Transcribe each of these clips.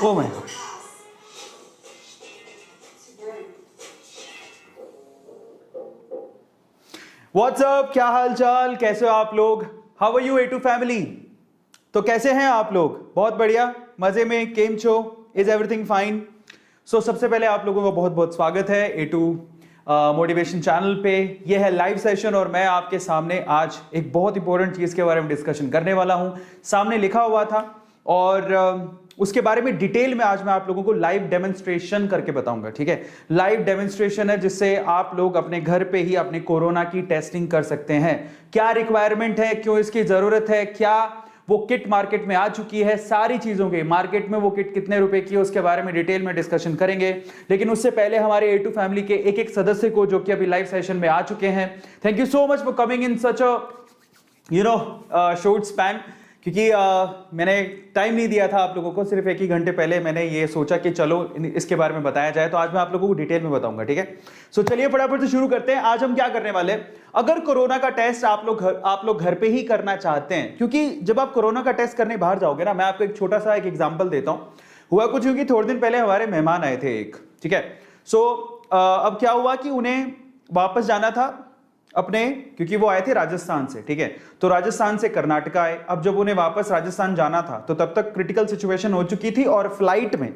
Oh my God. WhatsApp, क्या हाल चाल, कैसे हो आप लोग? How are you A two family? तो कैसे हैं आप लोग? बहुत बढ़िया, मजे में, केम छो, इज एवरीथिंग फाइन? सो सबसे पहले आप लोगों का बहुत बहुत स्वागत है ए टू मोटिवेशन चैनल पे। ये है लाइव सेशन और मैं आपके सामने आज एक बहुत इंपॉर्टेंट चीज के बारे में डिस्कशन करने वाला हूं। सामने लिखा हुआ था और उसके बारे में डिटेल में आज मैं आप लोगों को लाइव डेमोन्स्ट्रेशन करके बताऊंगा। ठीक है, लाइव डेमोन्स्ट्रेशन है जिससे आप लोग अपने घर पे ही अपने कोरोना की टेस्टिंग कर सकते हैं। क्या रिक्वायरमेंट है, क्यों इसकी जरूरत है, क्या वो किट मार्केट में आ चुकी है, सारी चीजों के मार्केट में वो किट कितने रुपए की है उसके बारे में डिटेल में डिस्कशन करेंगे। लेकिन उससे पहले हमारे ए टू फैमिली के एक एक सदस्य को जो कि अभी लाइव सेशन में आ चुके हैं, thank you so much for coming in such a short span. क्योंकि मैंने टाइम नहीं दिया था आप लोगों को, सिर्फ एक ही घंटे पहले मैंने ये सोचा कि चलो इसके बारे में बताया जाए, तो आज मैं आप लोगों को डिटेल में बताऊंगा। ठीक है, सो चलिए फटाफट से शुरू करते हैं। आज हम क्या करने वाले हैं, अगर कोरोना का टेस्ट आप लोग घर पे ही करना चाहते हैं, क्योंकि जब आप कोरोना का टेस्ट करने बाहर जाओगे ना, मैं आपको एक छोटा सा एक एग्जाम्पल देता हूं। हुआ कुछ क्योंकि थोड़े दिन पहले हमारे मेहमान आए थे एक, ठीक है। सो अब क्या हुआ कि उन्हें वापस जाना था अपने, क्योंकि वो आए थे राजस्थान से, ठीक है, तो राजस्थान से कर्नाटका आए। अब जब उन्हें वापस राजस्थान जाना था तो तब तक क्रिटिकल सिचुएशन हो चुकी थी और फ्लाइट में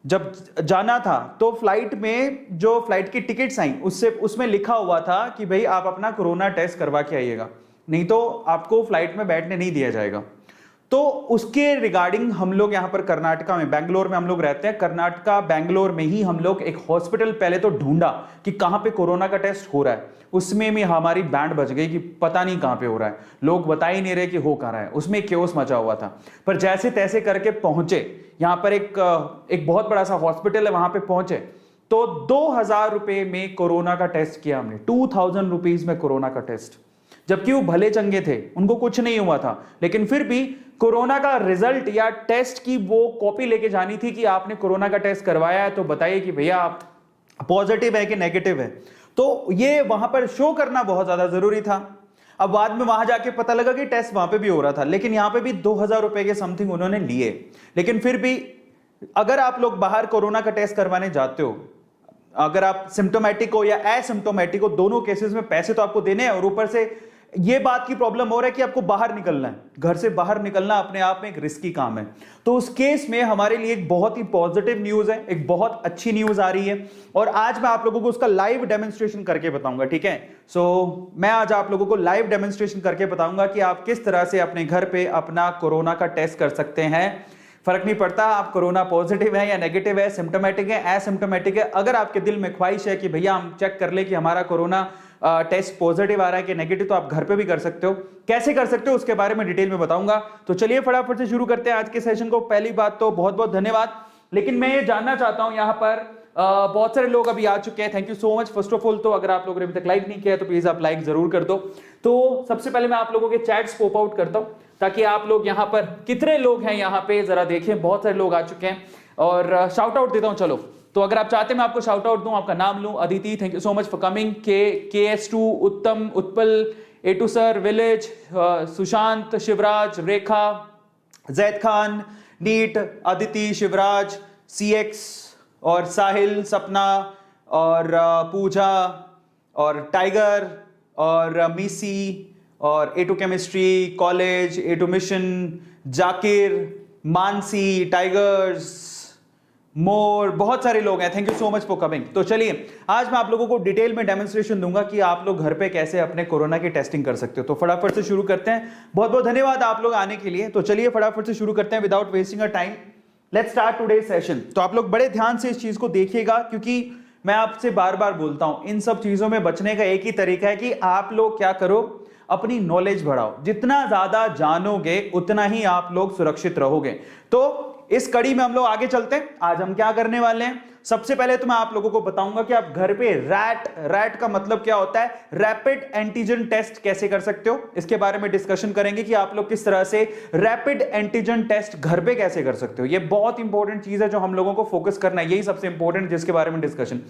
जब जाना था तो फ्लाइट में जो फ्लाइट की टिकट्स आई उसमें लिखा हुआ था कि भाई आप अपना कोरोना टेस्ट करवा के आइएगा, नहीं तो आपको फ्लाइट में बैठने नहीं दिया जाएगा। तो उसके रिगार्डिंग हम लोग यहाँ पर कर्नाटका में, बेंगलोर में हम लोग रहते हैं, कर्नाटका बेंगलोर में ही हम लोग एक हॉस्पिटल पहले तो ढूंढा कि कहाँ पे कोरोना का टेस्ट हो रहा है। उसमें भी हमारी बैंड बज गई कि पता नहीं कहाँ पे हो रहा है, लोग बता ही नहीं रहे कि हो कहाँ रहा है। उसमें केओस मचा हुआ था, पर जैसे तैसे करके पहुंचे यहाँ पर एक बहुत बड़ा सा हॉस्पिटल है, वहां पे पहुंचे तो 2000 रुपए में कोरोना का टेस्ट किया हमने, 2000 रुपीज में कोरोना का टेस्ट। जबकि वो भले चंगे थे, उनको कुछ नहीं हुआ था, लेकिन फिर भी कोरोना का रिजल्ट या टेस्ट की वो कॉपी लेके जानी थी कि आपने कोरोना का टेस्ट करवाया है तो बताइए कि भैया आप पॉजिटिव है कि नेगेटिव है। तो ये वहां पर शो करना बहुत ज्यादा जरूरी था। अब बाद में वहां जाके पता लगा कि टेस्ट वहां पे भी हो रहा था, लेकिन यहां पे भी 2000 रुपए के समथिंग उन्होंने लिए। लेकिन फिर भी अगर आप लोग बाहर कोरोना का टेस्ट करवाने जाते हो, अगर आप सिम्टोमेटिक हो या एसिम्टोमेटिक हो, दोनों केसेस में पैसे तो आपको देने हैं और ऊपर से ये बात की प्रॉब्लम हो रहा है कि आपको बाहर निकलना है, घर से बाहर निकलना अपने आप में एक रिस्की काम है। तो उस केस में हमारे लिए एक बहुत ही पॉजिटिव न्यूज है, एक बहुत अच्छी न्यूज आ रही है और आज मैं आप लोगों को उसका लाइव डेमोन्स्ट्रेशन करके बताऊंगा। ठीक है, सो मैं आज आप लोगों को लाइव डेमोन्स्ट्रेशन करके बताऊंगा कि आप किस तरह से अपने घर पे अपना कोरोना का टेस्ट कर सकते हैं। फर्क नहीं पड़ता आप कोरोना पॉजिटिव है या नेगेटिव है, सिम्टोमेटिक है, एसिम्टोमेटिक है। अगर आपके दिल में ख्वाहिश है कि भैया हम चेक कर ले कि हमारा कोरोना टेस्ट पॉजिटिव आ रहा है कि नेगेटिव, तो आप घर पे भी कर सकते हो। कैसे कर सकते हो उसके बारे में डिटेल में बताऊंगा। तो चलिए फटाफट से शुरू करते हैं आज के सेशन को। पहली बात तो बहुत बहुत धन्यवाद, लेकिन मैं ये जानना चाहता हूं, यहाँ पर बहुत सारे लोग अभी आ चुके हैं, thank you so much first of all. तो अगर आप लोगों ने अभी तक लाइक नहीं किया तो प्लीज आप लाइक जरूर कर दो। तो सबसे पहले मैं आप लोगों के चैट्स पॉप आउट करता हूं ताकि आप लोग यहाँ पर कितने लोग हैं यहाँ पे जरा देखें। बहुत सारे लोग आ चुके हैं और शाउट आउट देता हूं। चलो, तो अगर आप चाहते हैं मैं आपको शाउट आउट दूं, आपका नाम लूं। Aditi, thank you so much for coming. KS2, Uttam, Utpal, A2 sir, village, Sushant, Shivraj, Rekha, Zaid Khan, नीट, अदिति, शिवराज, CX और साहिल, सपना और पूजा और टाइगर और मीसी और A2 chemistry, college, A2 mission, Zakir, Mansi, tigers, more, बहुत सारे लोग हैं, thank you so much for coming. तो चलिए आज मैं आप लोगों को डिटेल में डेमोन्स्ट्रेशन दूंगा कि आप लोग घर पे कैसे अपने कोरोना की टेस्टिंग कर सकते हो। तो फटाफट से शुरू करते हैं। बहुत बहुत धन्यवाद आप लोग आने के लिए। तो चलिए फटाफट से शुरू करते हैं without wasting a time. Let's start today session. तो आप लोग बड़े ध्यान से इस चीज को देखिएगा, क्योंकि मैं आपसे बार बार बोलता हूं इन सब चीजों में बचने का एक ही तरीका है कि आप लोग क्या करो, अपनी नॉलेज बढ़ाओ। जितना ज्यादा जानोगे उतना ही आप लोग सुरक्षित रहोगे। तो इस कड़ी में हम लोग आगे चलते हैं। आज हम क्या करने वाले हैं, सबसे पहले तो मैं आप लोगों को बताऊंगा कि आप घर पे रैट का मतलब क्या होता है, रैपिड एंटीजन टेस्ट कैसे कर सकते हो, इसके बारे में डिस्कशन करेंगे कि आप लोग किस तरह से रैपिड एंटीजन टेस्ट घर पे कैसे कर सकते हो। ये बहुत इंपॉर्टेंट चीज है जो हम लोगों को फोकस करना है, यही सबसे इंपॉर्टेंट जिसके बारे में डिस्कशन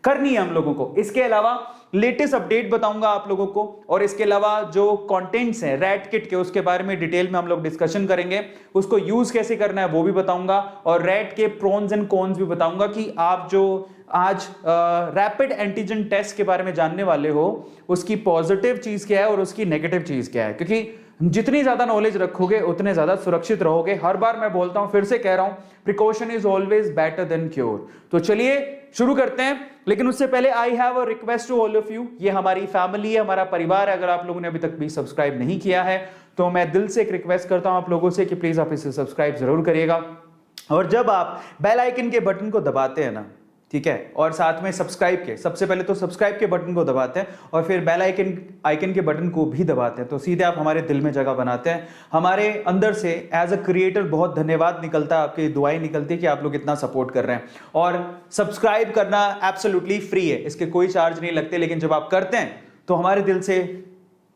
करनी है हम लोगों को। इसके अलावा लेटेस्ट अपडेट बताऊंगा आप लोगों को, और इसके अलावा जो कंटेंट्स हैं रैट किट के उसके बारे में डिटेल में हम लोग डिस्कशन करेंगे, उसको यूज कैसे करना है वो भी बताऊंगा, और रैट के प्रोन्स एंड कॉन्स भी बताऊंगा कि आप जो आज रैपिड एंटीजन टेस्ट के बारे में जानने वाले हो उसकी पॉजिटिव चीज क्या है और उसकी नेगेटिव चीज क्या है, क्योंकि जितनी ज्यादा नॉलेज रखोगे उतने ज्यादा सुरक्षित रहोगे। हर बार मैं बोलता हूं, फिर से कह रहा हूं, precaution is always better than cure. तो चलिए शुरू करते हैं, लेकिन उससे पहले I have a request to all of you. ये हमारी फैमिली है, हमारा परिवार है। अगर आप लोगों ने अभी तक भी सब्सक्राइब नहीं किया है तो मैं दिल से एक रिक्वेस्ट करता हूं आप लोगों से कि प्लीज आप इसे सब्सक्राइब जरूर करिएगा, और जब आप बेल आइकन के बटन को दबाते हैं ना, ठीक है, और साथ में सब्सक्राइब के, सबसे पहले तो सब्सक्राइब के बटन को दबाते हैं और फिर बेल आइकन के बटन को भी दबाते हैं, तो सीधे आप हमारे दिल में जगह बनाते हैं। हमारे अंदर से एज अ क्रिएटर बहुत धन्यवाद निकलता है, आपकी दुआएं निकलती है कि आप लोग इतना सपोर्ट कर रहे हैं। और सब्सक्राइब करना एब्सोल्युटली फ्री है, इसके कोई चार्ज नहीं लगते, लेकिन जब आप करते हैं तो हमारे दिल से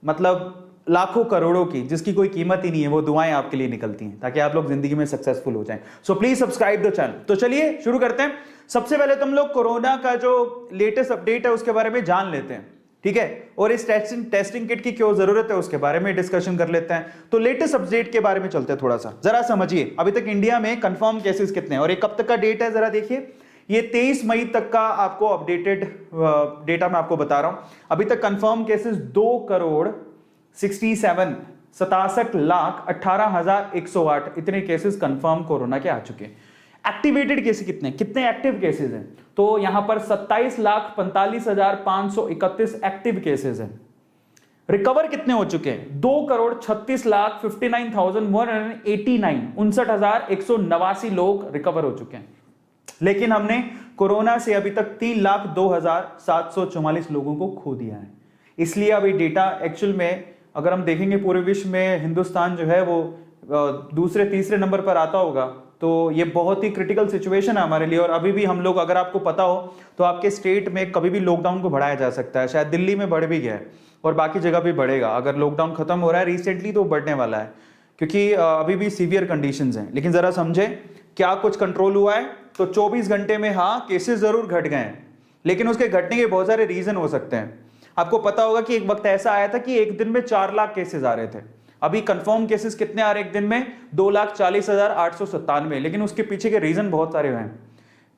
मतलब लाखों करोड़ों की, जिसकी कोई कीमत ही नहीं है, वो दुआएं आपके लिए निकलती हैं ताकि आप लोग जिंदगी में सक्सेसफुल हो जाएं। So please subscribe the channel. तो चलिए शुरू करते हैं। सबसे पहले तुम लोग कोरोना का जो लेटेस्ट अपडेट है उसके बारे में जान लेते हैं, ठीक है, और इस टेस्टिंग किट की क्यों जरूरत है उसके बारे में डिस्कशन कर लेते हैं। तो लेटेस्ट अपडेट के बारे में चलते हैं, थोड़ा सा जरा समझिए अभी तक इंडिया में कंफर्म केसेस कितने हैं और ये कब तक का डेट है, जरा देखिए। ये 23 मई तक का आपको अपडेटेड डेटा मैं आपको बता रहा हूं। अभी तक कंफर्म केसेस 2,67,18,18,108 इतने केसेस कंफर्म कोरोना के आ चुके हैं। एक्टिवेटेड केसेस कितने एक्टिव केसेस हैं, तो यहां पर 27,45,531 एक्टिव केसेस हैं। रिकवर कितने हो चुके हैं, 2,36,59,189 59,189 लोग रिकवर हो चुके हैं। लेकिन हमने कोरोना से अभी तक 3,02,744 लोगों को खो दिया है। इसलिए अभी डेटा एक्चुअल में अगर हम देखेंगे पूरे विश्व में हिंदुस्तान जो है वो दूसरे तीसरे नंबर पर आता होगा, तो ये बहुत ही क्रिटिकल सिचुएशन है हमारे लिए। और अभी भी हम लोग, अगर आपको पता हो तो आपके स्टेट में कभी भी लॉकडाउन को बढ़ाया जा सकता है, शायद दिल्ली में बढ़ भी गया है और बाकी जगह भी बढ़ेगा। अगर लॉकडाउन खत्म हो रहा है रिसेंटली तो बढ़ने वाला है, क्योंकि अभी भी सीवियर कंडीशंस हैं। लेकिन जरा समझे क्या कुछ कंट्रोल हुआ है, तो 24 घंटे में हाँ केसेस जरूर घट गए हैं, लेकिन उसके घटने के बहुत सारे रीजन हो सकते हैं। आपको पता होगा कि एक वक्त ऐसा आया था कि एक दिन में 4 लाख केसेस आ रहे थे। अभी कंफर्म केसेस कितने आ रहे हैं एक दिन में, 2,40,897, लेकिन उसके पीछे के रीजन बहुत सारे हैं।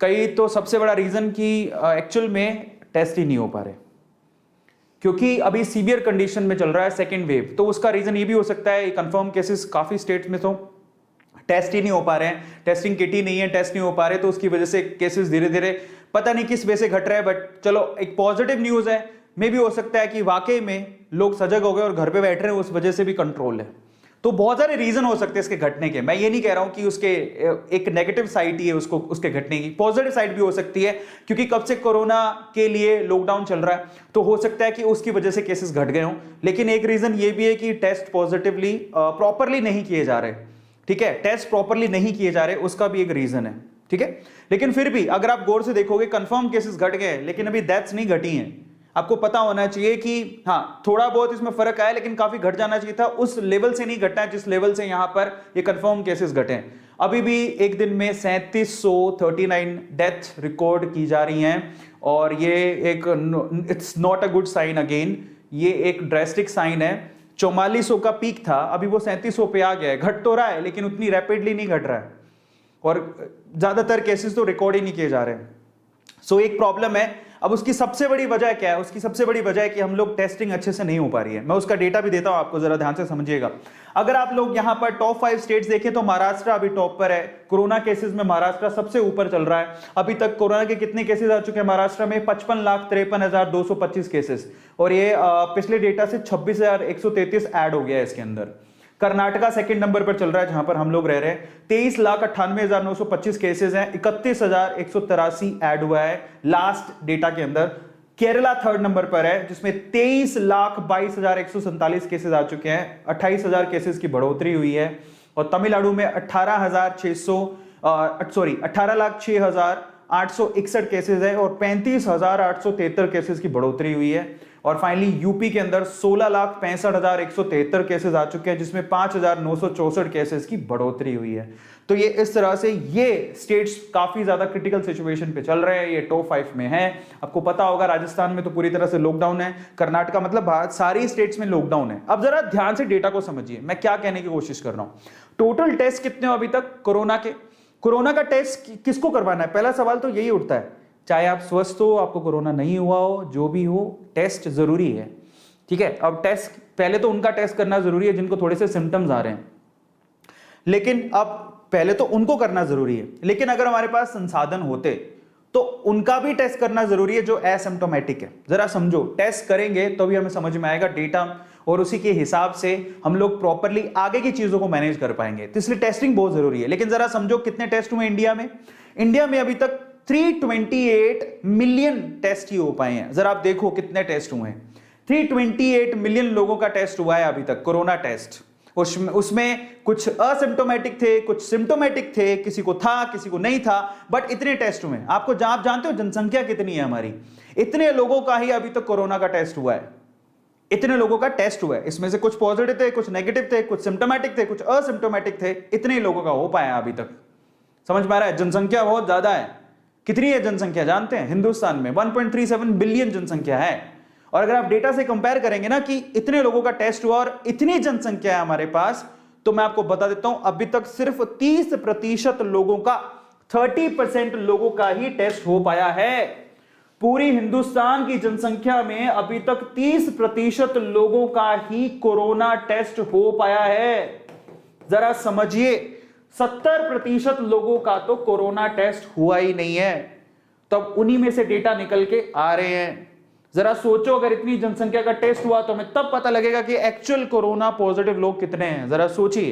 कई तो सबसे बड़ा रीजन कि एक्चुअल में टेस्ट ही नहीं हो पा रहे, क्योंकि अभी सीवियर कंडीशन में चल रहा है सेकेंड वेव। तो उसका रीजन ये भी हो सकता है, कंफर्म केसेस काफी स्टेट में तो टेस्ट ही नहीं हो पा रहे हैं, टेस्टिंग किट ही नहीं है, टेस्ट नहीं हो पा रहे, तो उसकी वजह से केसेस धीरे धीरे पता नहीं किस वजह से घट रहा है। बट चलो एक पॉजिटिव न्यूज है, मे भी हो सकता है कि वाकई में लोग सजग हो गए और घर पे बैठ रहे हैं, उस वजह से भी कंट्रोल है। तो बहुत सारे रीजन हो सकते हैं इसके घटने के। मैं ये नहीं कह रहा हूं कि उसके एक नेगेटिव साइड ही है उसको, उसके घटने की पॉजिटिव साइड भी हो सकती है, क्योंकि कब से कोरोना के लिए लॉकडाउन चल रहा है, तो हो सकता है कि उसकी वजह से केसेस घट गए हों। लेकिन एक रीजन ये भी है कि टेस्ट पॉजिटिवली प्रॉपरली नहीं किए जा रहे, ठीक है, टेस्ट प्रॉपरली नहीं किए जा रहे, उसका भी एक रीजन है, ठीक है। लेकिन फिर भी अगर आप गौर से देखोगे कंफर्म केसेस घट गए, लेकिन अभी डेथ्स नहीं घटी हैं। आपको पता होना चाहिए कि हाँ थोड़ा बहुत इसमें फर्क आया, लेकिन काफी घट जाना चाहिए था, उस लेवल से नहीं घटना है जिस लेवल से यहां पर ये कंफर्म केसेस घटे हैं। अभी भी एक दिन में 3739 डेथ रिकॉर्ड की जा रही हैं, और ये एक it's not a good sign again, ये एक ड्रेस्टिक साइन है। 4400 का पीक था, अभी वो 3700 पे आ गया है। घट तो रहा है लेकिन उतनी रैपिडली नहीं घट रहा है, और ज्यादातर केसेस तो रिकॉर्ड ही नहीं किए जा रहे हैं। सो एक प्रॉब्लम है। अब उसकी सबसे बड़ी वजह क्या है, उसकी सबसे बड़ी वजह है कि हम लोग टेस्टिंग अच्छे से नहीं हो पा रही है। मैं उसका डेटा भी देता हूं आपको, जरा ध्यान से समझिएगा। अगर आप लोग यहां पर टॉप 5 स्टेट्स देखें तो महाराष्ट्र अभी टॉप पर है कोरोना केसेस में, महाराष्ट्र सबसे ऊपर चल रहा है। अभी तक कोरोना के कितने केसेस आ चुके हैं महाराष्ट्र में, 55,53,225 केसेस, और ये पिछले डेटा से 26,133 ऐड हो गया है इसके अंदर। कर्नाटका सेकंड नंबर पर चल रहा है जहां पर हम लोग रह रहे हैं, 23,98,925 केसेस हैं, 31,183 ऐड हुआ है लास्ट डेटा के अंदर। केरला थर्ड नंबर पर है जिसमें 23,22,147 केसेस आ चुके हैं, 28,000 केसेस की बढ़ोतरी हुई है। और तमिलनाडु में 18,06,861 केसेस है और 35,873 केसेस की बढ़ोतरी हुई है। और फाइनली यूपी के अंदर 16,65,173 केसेस आ चुके हैं, जिसमें 5,964 केसेस की बढ़ोतरी हुई है। तो ये इस तरह से ये स्टेट्स काफी ज्यादा क्रिटिकल सिचुएशन पे चल रहे हैं, ये टॉप 5 में है। आपको पता होगा राजस्थान में तो पूरी तरह से लॉकडाउन है, कर्नाटका मतलब भारत सारी स्टेट्स में लॉकडाउन है। अब जरा ध्यान से डेटा को समझिए, मैं क्या कहने की कोशिश कर रहा हूं। टोटल टेस्ट कितने हो अभी तक कोरोना के? कोरोना का टेस्ट किसको करवाना है? पहला सवाल तो यही उठता है, चाहे आप स्वस्थ हो, आपको कोरोना नहीं हुआ हो, जो भी हो, टेस्ट जरूरी है। ठीक है, अब टेस्ट पहले तो उनका टेस्ट करना जरूरी है जिनको थोड़े से सिम्टम्स आ रहे हैं, लेकिन अब पहले तो उनको करना जरूरी है। लेकिन अगर हमारे पास संसाधन होते तो उनका भी टेस्ट करना जरूरी है जो एसिम्प्टोमेटिक है। जरा समझो, टेस्ट करेंगे तो भी हमें समझ में आएगा डेटा, और उसी के हिसाब से हम लोग प्रॉपरली आगे की चीजों को मैनेज कर पाएंगे। तो इसलिए टेस्टिंग बहुत जरूरी है। लेकिन जरा समझो कितने टेस्ट हुए इंडिया में। इंडिया में अभी तक 328 मिलियन टेस्ट ही हो पाए हैं। जरा आप देखो कितने टेस्ट हुए हैं। 328 मिलियन लोगों का टेस्ट हुआ है अभी तक, कोरोना टेस्ट। उसमें कुछ असिम्प्टोमेटिक थे, कुछ सिम्प्टोमेटिक थे, किसी को था किसी को नहीं था, बट इतने टेस्ट हुए। आप जानते हो जनसंख्या कितनी है हमारी? इतने लोगों का ही अभी तक कोरोना का टेस्ट हुआ है। इतने लोगों का टेस्ट हुआ है, इसमें से कुछ पॉजिटिव थे, कुछ नेगेटिव थे, कुछ सिम्प्टोमेटिक थे, कुछ असिम्प्टोमेटिक थे। इतने लोगों का हो पाया अभी तक। समझ में आ रहा है? जनसंख्या बहुत ज्यादा है। कितनी है जनसंख्या जानते हैं? हिंदुस्तान में 1.37 बिलियन जनसंख्या है। और अगर आप डेटा से कंपेयर करेंगे ना कि इतने लोगों का टेस्ट हुआ और इतनी जनसंख्या है हमारे पास, तो मैं आपको बता देता हूं अभी तक सिर्फ 30% लोगों का, 30% लोगों का ही टेस्ट हो पाया है। पूरी हिंदुस्तान की जनसंख्या में अभी तक 30% लोगों का ही कोरोना टेस्ट हो पाया है। जरा समझिए, 70% लोगों का तो कोरोना टेस्ट हुआ ही नहीं है। तब उन्हीं में से डेटा निकल के आ रहे हैं। जरा सोचो, अगर इतनी जनसंख्या का टेस्ट हुआ तो हमें तब पता लगेगा कि एक्चुअल कोरोना पॉजिटिव लोग कितने हैं। जरा सोचिए।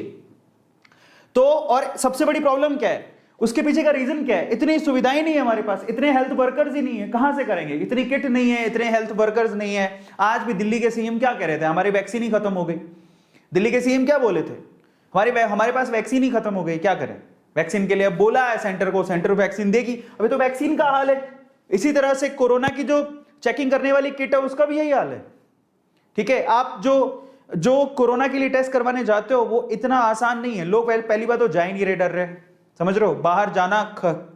तो और सबसे बड़ी प्रॉब्लम क्या है, उसके पीछे का रीजन क्या है? इतनी सुविधाएं नहीं है हमारे पास, इतने हेल्थ वर्कर्स ही नहीं है। कहां से करेंगे? इतनी किट नहीं है, इतने हेल्थ वर्कर्स नहीं है। आज भी दिल्ली के सीएम क्या कह रहे थे? हमारी वैक्सीन ही खत्म हो गई। दिल्ली के सीएम क्या बोले थे? हमारे पास वैक्सीन ही खत्म हो गई, क्या करें? वैक्सीन के लिए अब बोला है सेंटर को, सेंटर वैक्सीन देगी। अभी तो वैक्सीन का हाल है। इसी तरह से कोरोना की जो चेकिंग करने वाली किट है उसका भी यही हाल है। ठीक है, आप जो कोरोना के लिए टेस्ट करवाने जाते हो वो इतना आसान नहीं है। लोग पहली बात तो जा ही नहीं रहे, डर रहे। समझ रहे हो? बाहर जाना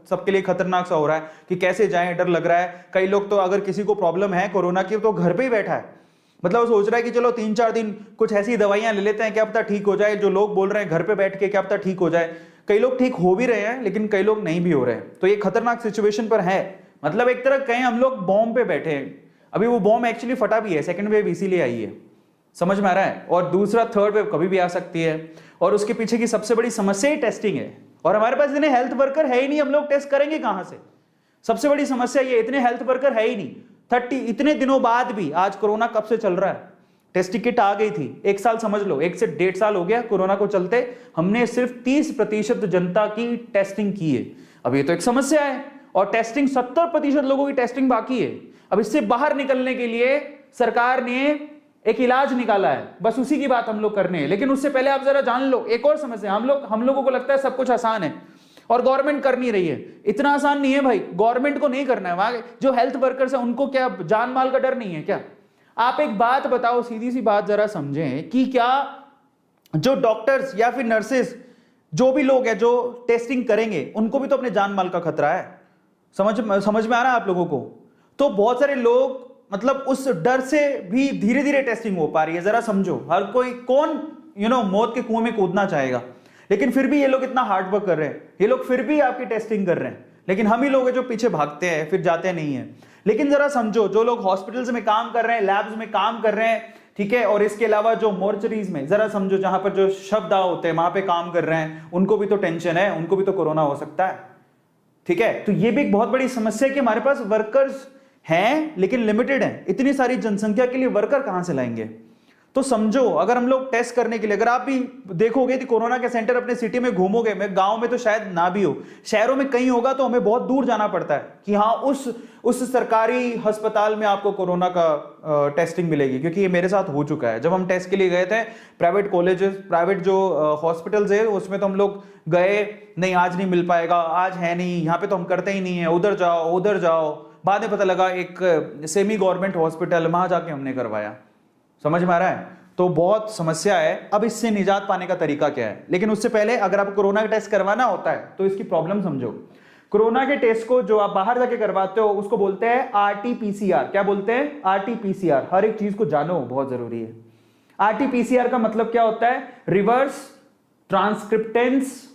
सबके लिए खतरनाक सा हो रहा है कि कैसे जाएं, डर लग रहा है। कई लोग तो अगर किसी को प्रॉब्लम है कोरोना की तो घर पे ही बैठा है, मतलब वो सोच रहा है कि चलो 3-4 दिन कुछ ऐसी दवाइयां ले लेते हैं, क्या पता ठीक हो जाए। जो लोग बोल रहे हैं घर पे बैठ के क्या पता ठीक हो जाए। कई लोग ठीक हो भी रहे हैं लेकिन कई लोग नहीं भी हो रहे हैं। तो ये खतरनाक सिचुएशन पर है। मतलब एक तरह कहें हम लोग बॉम्ब पे बैठे हैं। अभी वो बॉम्ब एक्चुअली फटा भी है, सेकंड वेव इसीलिए आई है। समझ में आ रहा है? और दूसरा थर्ड वेव कभी भी आ सकती है। और उसके पीछे की सबसे बड़ी समस्या ही टेस्टिंग है। और हमारे पास इतने हेल्थ वर्कर है ही नहीं, हम लोग टेस्ट करेंगे कहां से? सबसे बड़ी समस्या ये, इतने हेल्थ वर्कर है ही नहीं। 30 इतने दिनों बाद भी, आज कोरोना कब से चल रहा है, टेस्टिंग किट आ गई थी। 1 साल समझ लो, 1 से 1.5 साल हो गया कोरोना को चलते। हमने सिर्फ 30% जनता की टेस्टिंग की है। अब ये तो एक समस्या है। और टेस्टिंग 70% लोगों की टेस्टिंग बाकी है। अब इससे बाहर निकलने के लिए सरकार ने एक इलाज निकाला है, बस उसी की बात हम लोग करने हैं। लेकिन उससे पहले आप जरा जान लो एक और समस्या। हम लोगों को लगता है सब कुछ आसान है और गवर्नमेंट कर नहीं रही है। इतना आसान नहीं है भाई, गवर्नमेंट को नहीं करना है। वहां जो हेल्थ वर्कर्स है उनको क्या जान माल का डर नहीं है क्या? आप एक बात बताओ, सीधी सी बात जरा समझें कि क्या जो डॉक्टर्स या फिर नर्सेस, जो भी लोग हैं जो टेस्टिंग करेंगे, उनको भी तो अपने जान माल का खतरा है। समझ में आ रहा है आप लोगों को? तो बहुत सारे लोग मतलब उस डर से भी धीरे धीरे टेस्टिंग हो पा रही है। जरा समझो, हर कोई कौन मौत के कुएं में कूदना चाहेगा, लेकिन फिर भी ये लोग इतना हार्ड वर्क कर रहे हैं, ये लोग फिर भी आपकी टेस्टिंग कर रहे हैं। लेकिन हम ही लोग हैं जो पीछे भागते हैं, फिर जाते नहीं है। लेकिन जरा समझो, जो लोग हॉस्पिटल्स में काम कर रहे हैं, लैब्स में काम कर रहे हैं, ठीक है, और इसके अलावा जो मोर्चरीज में, जरा समझो जहां पर जो शवदाह होते हैं वहां पे काम कर रहे हैं, उनको भी तो टेंशन है, उनको भी तो कोरोना हो सकता है। ठीक है, तो ये भी एक बहुत बड़ी समस्या है कि हमारे पास वर्कर्स हैं लेकिन लिमिटेड हैं। इतनी सारी जनसंख्या के लिए वर्कर कहां से लाएंगे? तो समझो, अगर हम लोग टेस्ट करने के लिए, अगर आप भी देखोगे कि कोरोना के सेंटर अपने सिटी में घूमोगे, मैं गांव में तो शायद ना भी हो, शहरों में कहीं होगा तो हमें बहुत दूर जाना पड़ता है कि हाँ उस सरकारी अस्पताल में आपको कोरोना का टेस्टिंग मिलेगी। क्योंकि ये मेरे साथ हो चुका है। जब हम टेस्ट के लिए गए थे प्राइवेट कॉलेजेस, प्राइवेट जो हॉस्पिटल्स है, उसमें तो हम लोग गए, नहीं आज नहीं मिल पाएगा, आज है नहीं, यहाँ पे तो हम करते ही नहीं है, उधर जाओ उधर जाओ। बाद में पता लगा एक सेमी गवर्नमेंट हॉस्पिटल, वहां जाके हमने करवाया। समझ में आ रहा है? तो बहुत समस्या है। अब इससे निजात पाने का तरीका क्या है? लेकिन उससे पहले अगर आपको कोरोना का टेस्ट करवाना होता है तो इसकी प्रॉब्लम समझो। कोरोना के टेस्ट को जो आप बाहर जाके करवाते हो उसको बोलते हैं आरटीपीसीआर। क्या बोलते हैं? आरटीपीसीआर। हर एक चीज को जानो, बहुत जरूरी है। आरटीपीसीआर का मतलब क्या होता है? Reverse transcriptase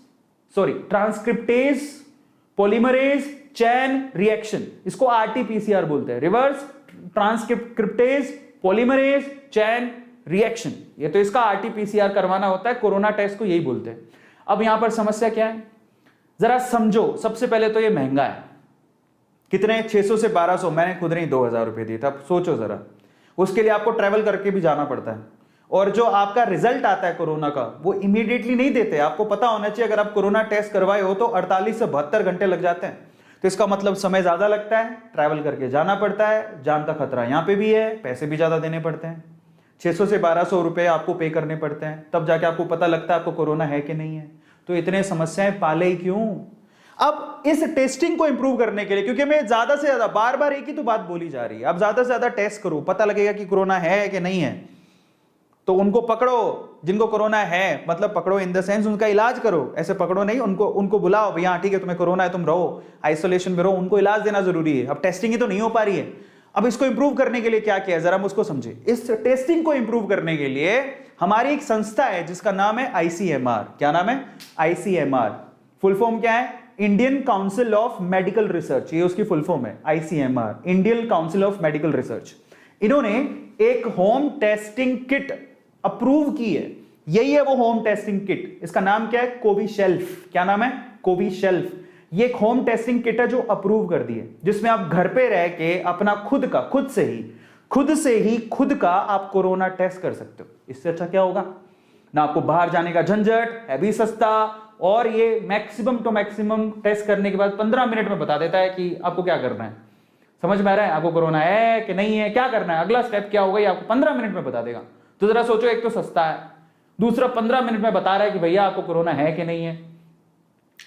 polymerase chain reaction, इसको आरटीपीसीआर बोलते हैं। Reverse transcriptase polymerase chain reaction, ये तो इसका आरटीपीसीआर करवाना होता है। कोरोना टेस्ट को यही बोलते हैं। अब यहां पर समस्या क्या है जरा समझो। सबसे पहले तो ये महंगा है। कितने? 600 से 1200। मैंने खुद नहीं 2000 रुपए दिए थे। अब सोचो जरा, उसके लिए आपको ट्रैवल करके भी जाना पड़ता है। और जो आपका रिजल्ट आता है कोरोना का वो इमीडिएटली नहीं देते। आपको पता होना चाहिए, अगर आप कोरोना टेस्ट करवाए हो तो 48 से 72 घंटे लग जाते हैं। तो इसका मतलब समय ज्यादा लगता है, ट्रैवल करके जाना पड़ता है, जान का खतरा यहां पे भी है, पैसे भी ज्यादा देने पड़ते हैं। 600 से 1200 रुपए आपको पे करने पड़ते हैं, तब जाके आपको पता लगता है आपको कोरोना है कि नहीं है। तो इतने समस्याएं पाले ही क्यों? अब इस टेस्टिंग को इंप्रूव करने के लिए, क्योंकि मैं ज्यादा से ज्यादा बार बार एक ही तो बात बोली जा रही है, अब ज्यादा से ज्यादा टेस्ट करो, पता लगेगा कि कोरोना है कि नहीं है। तो उनको पकड़ो जिनको कोरोना है, मतलब पकड़ो इन द सेंस उनका इलाज करो। ऐसे पकड़ो नहीं, उनको बुलाओ, भैया ठीक है तुम्हें कोरोना है, तुम रहो आइसोलेशन में रहो, उनको इलाज देना जरूरी है। अब टेस्टिंग ही तो नहीं हो पा रही है। अब इसको इंप्रूव करने के लिए क्या किया है जरा हम उसको समझे। इस टेस्टिंग को इंप्रूव करने के लिए हमारी एक संस्था है जिसका नाम है आईसीएमआर। क्या नाम है? आईसीएमआर। फुल फॉर्म क्या है? Indian council of medical research, ये उसकी फुल फॉर्म है। ICMR, Indian council of medical research. इन्होंने एक होम टेस्टिंग किट अप्रूव की है। यही है वो होम टेस्टिंग किट। इसका नाम क्या है? कोविशेल्फ। क्या नाम है? कोविशेल्फ। ये एक होम टेस्टिंग किट है जो अप्रूव कर दी है, जिसमें आप घर पे रह के अपना खुद से ही खुद का आप कोरोना टेस्ट कर सकते हो। इससे अच्छा क्या होगा? ना आपको बाहर जाने का झंझट, है भी सस्ता, और ये मैक्सिमम टू मैक्सिमम टेस्ट करने के बाद 15 मिनट में बता देता है कि आपको क्या करना है। समझ में आ रहा है? आपको कोरोना है कि नहीं है, क्या करना है, अगला स्टेप क्या होगा, ये आपको 15 मिनट में बता देगा। तो जरा सोचो, एक तो सस्ता है, दूसरा 15 मिनट में बता रहा है कि भैया आपको कोरोना है कि नहीं है,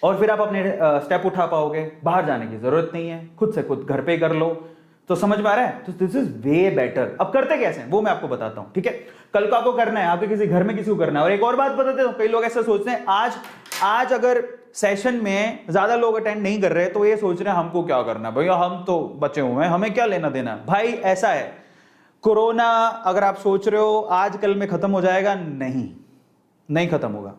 और फिर आप अपने स्टेप उठा पाओगे, बाहर जाने की जरूरत नहीं है, खुद से खुद घर पे कर लो। तो समझ में आ रहा है? तो दिस इज वे बेटर। अब करते कैसे हैं वो मैं आपको बताता हूं, ठीक है? कल को आपको करना है, आपके किसी घर में किसी को करना है। और एक और बात बताते हो, कई लोग ऐसा सोचते हैं आज अगर सेशन में ज्यादा लोग अटेंड नहीं कर रहे तो ये सोच रहे हैं हमको क्या करना है, भैया हम तो बचे हुए हैं, हमें क्या लेना देना। भाई ऐसा है, कोरोना अगर आप सोच रहे हो आज कल में खत्म हो जाएगा, नहीं खत्म होगा।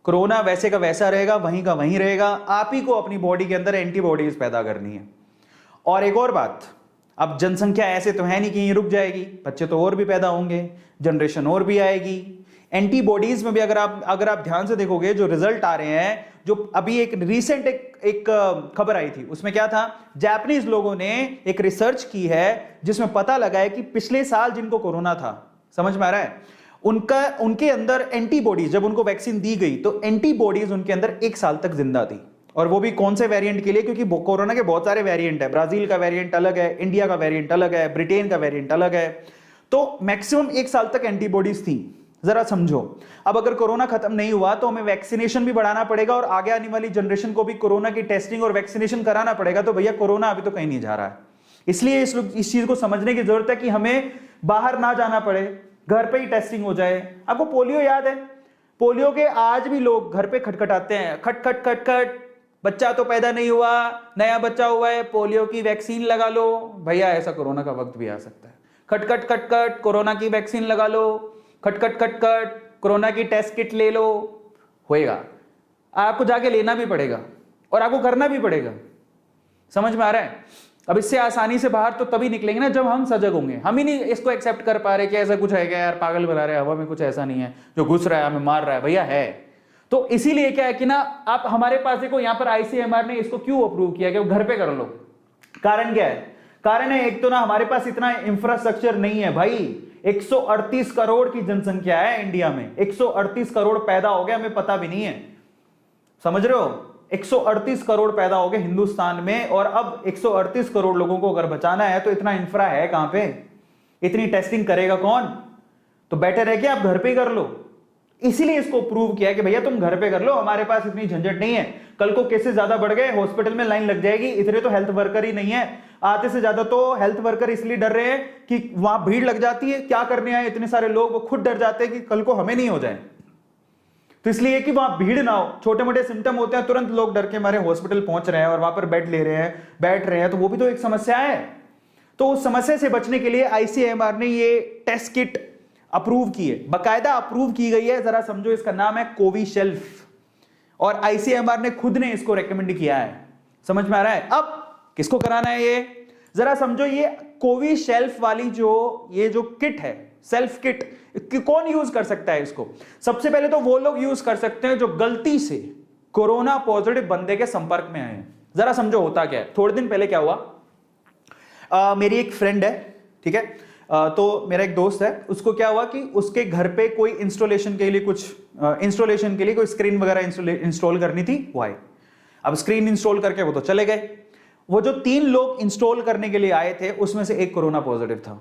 कोरोना वैसे का वैसा रहेगा, वहीं का वहीं रहेगा। आप ही को अपनी बॉडी के अंदर एंटीबॉडीज पैदा करनी है। और एक और बात, अब जनसंख्या ऐसे तो है नहीं कि ये रुक जाएगी, बच्चे तो और भी पैदा होंगे, जनरेशन और भी आएगी। एंटीबॉडीज में भी अगर आप ध्यान से देखोगे जो रिजल्ट आ रहे हैं, जो अभी एक रिसेंट एक खबर आई थी, उसमें क्या था, जापानीज लोगों ने एक रिसर्च की है जिसमें पता लगा है कि पिछले साल जिनको कोरोना था, समझ में आ रहा है, उनके अंदर एंटीबॉडीज, जब उनको वैक्सीन दी गई तो एंटीबॉडीज उनके अंदर 1 साल तक जिंदा थी। और वो भी कौन से वेरिएंट के लिए? क्योंकि कोरोना के बहुत सारे वेरिएंट है, ब्राजील का वेरिएंट अलग है, इंडिया का वेरिएंट अलग है, ब्रिटेन का वेरिएंट अलग है। तो मैक्सिमम 1 साल तक एंटीबॉडीज थी। जरा समझो, अब अगर कोरोना खत्म नहीं हुआ तो हमें वैक्सीनेशन भी बढ़ाना पड़ेगा और आगे आने वाली जनरेशन को भी कोरोना की टेस्टिंग और वैक्सीनेशन कराना पड़ेगा। तो भैया कोरोना अभी तो कहीं नहीं जा रहा है, इसलिए इस चीज को समझने की जरूरत है कि हमें बाहर ना जाना पड़े, घर पे ही टेस्टिंग हो जाए। आपको पोलियो याद है? पोलियो के आज भी लोग घर पे खटखटाते हैं, खट खट खट खट, बच्चा तो पैदा नहीं हुआ, नया बच्चा हुआ है, पोलियो की वैक्सीन लगा लो। भैया ऐसा कोरोना का वक्त भी आ सकता है, खट खट खट खट कोरोना की वैक्सीन लगा लो, खट खट खट खट कोरोना की टेस्ट किट ले लो। होएगा, आपको जाके लेना भी पड़ेगा और आपको करना भी पड़ेगा। समझ में आ रहा है? अब इससे आसानी से बाहर तो तभी निकलेंगे ना जब हम सजग होंगे। हम ही नहीं इसको एक्सेप्ट कर पा रहे कि ऐसा कुछ है क्या यार, पागल बना रहे हैं, हवा में कुछ ऐसा नहीं है जो घुस रहा है हमें मार रहा है। भैया है। तो इसीलिए क्या है कि ना, आप हमारे पास देखो, यहां पर आईसीएमआर ने इसको क्यों अप्रूव किया कि घर पे कर लो। कारण क्या है? कारण है एक तो ना हमारे पास इतना इंफ्रास्ट्रक्चर नहीं है भाई। 138 करोड़ की जनसंख्या है इंडिया में, 138 करोड़ पैदा हो गया, हमें पता भी नहीं है। समझ रहे हो? 138 करोड़ पैदा हो गए हिंदुस्तान में, और अब 138 करोड़ लोगों को अगर बचाना है तो इतना इंफ्रा है कहां पे? इतनी टेस्टिंग करेगा कौन? तो बेटर है कि आप घर पे कर लो। इसीलिए इसको प्रूव किया कि भैया तुम घर पे कर लो, हमारे पास इतनी झंझट नहीं है। कल को केसेस ज्यादा बढ़ गए, हॉस्पिटल में लाइन लग जाएगी, इतने तो हेल्थ वर्कर ही नहीं है, आधे से ज्यादा तो हेल्थ वर्कर इसलिए डर रहे हैं कि वहां भीड़ लग जाती है, क्या करने आए इतने सारे लोग, वो खुद डर जाते हैं कि कल को हमें नहीं हो जाए। तो इसलिए कि वहां भीड़ ना हो, छोटे मोटे सिम्टम होते हैं तुरंत लोग डर के मारे हॉस्पिटल पहुंच रहे हैं और वहां पर बेड ले रहे हैं, बैठ रहे हैं, तो वो भी तो एक समस्या है। तो उस समस्या से बचने के लिए आईसीएमआर ने ये टेस्ट किट अप्रूव की है, बकायदा अप्रूव की गई है। जरा समझो, इसका नाम है कोविशील्ड और आईसीएमआर ने खुद ने इसको रेकमेंड किया है। समझ में आ रहा है? अब किसको कराना है ये जरा समझो। ये कोविशील्ड वाली ये जो किट है, सेल्फ किट, कौन यूज कर सकता है इसको? सबसे पहले तो वो लोग यूज कर सकते हैं जो गलती से कोरोना पॉजिटिव बंदे के संपर्क में आए हैं। जरा समझो होता क्या है। थोड़े दिन पहले क्या हुआ, मेरी एक फ्रेंड है, ठीक है, तो मेरा एक दोस्त है, उसको क्या हुआ कि उसके घर पे कोई इंस्टॉलेशन के लिए कोई स्क्रीन वगैरह इंस्टॉल करनी थी, वो आए। अब स्क्रीन इंस्टॉल करके वो तो चले गए। वो जो 3 लोग इंस्टॉल करने के लिए आए थे उसमें से एक कोरोना पॉजिटिव था।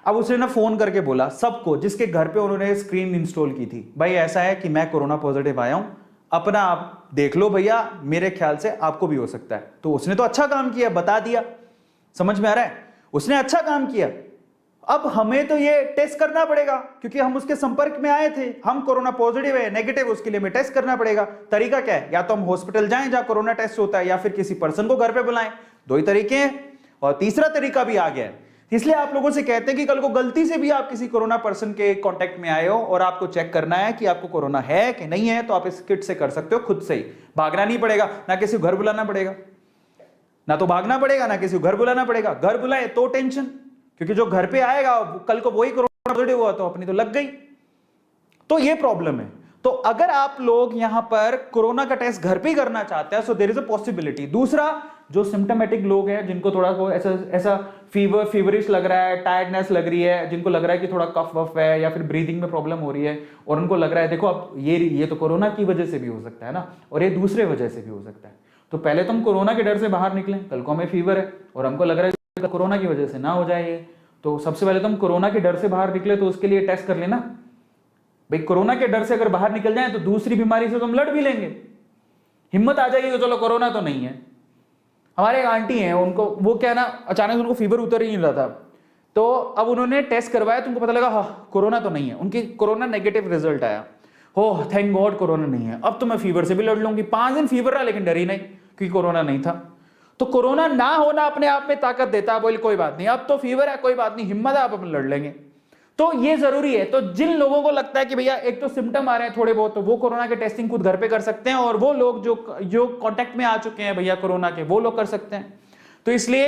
अब उसने ना फोन करके बोला सबको जिसके घर पे उन्होंने स्क्रीन इंस्टॉल की थी, भाई ऐसा है कि मैं कोरोना पॉजिटिव आया हूं, अपना आप देख लो भैया, मेरे ख्याल से आपको भी हो सकता है। तो उसने तो अच्छा काम किया, बता दिया। समझ में आ रहा है? उसने अच्छा काम किया। अब हमें तो ये टेस्ट करना पड़ेगा क्योंकि हम उसके संपर्क में आए थे, हम कोरोना पॉजिटिव है नेगेटिव, उसके लिए हमें टेस्ट करना पड़ेगा। तरीका क्या है? या तो हम हॉस्पिटल जाएं जहां कोरोना टेस्ट होता है, या फिर किसी पर्सन को घर पे बुलाएं। 2 ही तरीके हैं और तीसरा तरीका भी आ गया है। इसलिए आप लोगों से कहते हैं कि कल को गलती से भी आप किसी कोरोना पर्सन के कांटेक्ट में आए हो और आपको चेक करना है कि आपको कोरोना है कि नहीं है, तो आप इस किट से कर सकते हो, खुद से ही। भागना नहीं पड़ेगा, ना किसी को घर बुलाना पड़ेगा, ना तो भागना पड़ेगा, ना किसी को घर बुलाना पड़ेगा। घर बुलाए तो टेंशन, क्योंकि जो घर पे आएगा कल को वही कोरोना पॉजिटिव हुआ तो अपनी तो लग गई। तो ये प्रॉब्लम है। तो अगर आप लोग यहां पर कोरोना का टेस्ट घर पे ही करना चाहते हैं, so there is a possibility. दूसरा, जो सिम्टोमेटिक लोग हैं, जिनको थोड़ा को ऐसा फीवरिश लग रहा है, टायर्डनेस लग रही है, जिनको लग रहा है कि थोड़ा कफ वफ है या फिर ब्रीदिंग में प्रॉब्लम हो रही है, और उनको लग रहा है देखो अब ये तो कोरोना की वजह से भी हो सकता है ना, और ये दूसरे वजह से भी हो सकता है। तो पहले तो हम कोरोना के डर से बाहर निकलें, कल को हमें फीवर है और हमको लग रहा है कोरोना की वजह से ना हो जाए, तो सबसे पहले तो हम कोरोना के डर से बाहर निकले, तो उसके लिए टेस्ट कर लेना भाई। कोरोना के डर से अगर बाहर निकल जाए तो दूसरी बीमारी से तो हम लड़ भी लेंगे, हिम्मत आ जाएगी, तो चलो कोरोना तो नहीं है। हमारे एक आंटी हैं, उनको वो क्या ना, अचानक उनको फीवर उतर ही नहीं रहा था, तो अब उन्होंने टेस्ट करवाया तो उनको पता लगा हाँ कोरोना तो नहीं है, उनकी कोरोना नेगेटिव रिजल्ट आया। हो थैंक गॉड कोरोना नहीं है, अब तो मैं फीवर से भी लड़ लूंगी। 5 दिन फीवर रहा लेकिन डरी नहीं क्योंकि कोरोना नहीं था। तो कोरोना ना होना अपने आप में ताकत देता है, बोल कोई बात नहीं, अब तो फीवर है कोई बात नहीं, हिम्मत है, आप अपन लड़ लेंगे। तो ये जरूरी है। तो जिन लोगों को लगता है कि भैया एक तो सिम्टम आ रहे हैं थोड़े बहुत, तो वो कोरोना के टेस्टिंग खुद घर पे कर सकते हैं, और वो लोग जो कांटेक्ट में आ चुके हैं भैया कोरोना के, वो लोग कर सकते हैं। तो इसलिए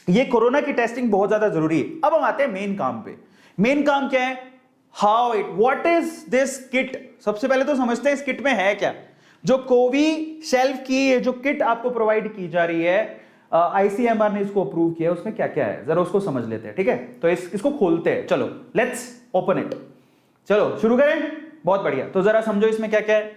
ये कोरोना की टेस्टिंग बहुत ज्यादा जरूरी है। अब हम आते हैं मेन काम पे। मेन काम क्या है? What is this kit? सबसे पहले तो समझते हैं इस किट में है क्या। जो कोविशील्ड की जो किट आपको प्रोवाइड की जा रही है, आईसीएमआर ने इसको अप्रूव किया, उसमें क्या क्या है जरा उसको समझ लेते हैं, ठीक है? तो इसको खोलते हैं, चलो लेट्स ओपन इट। चलो शुरू करें, बहुत बढ़िया। तो जरा समझो इसमें क्या क्या है,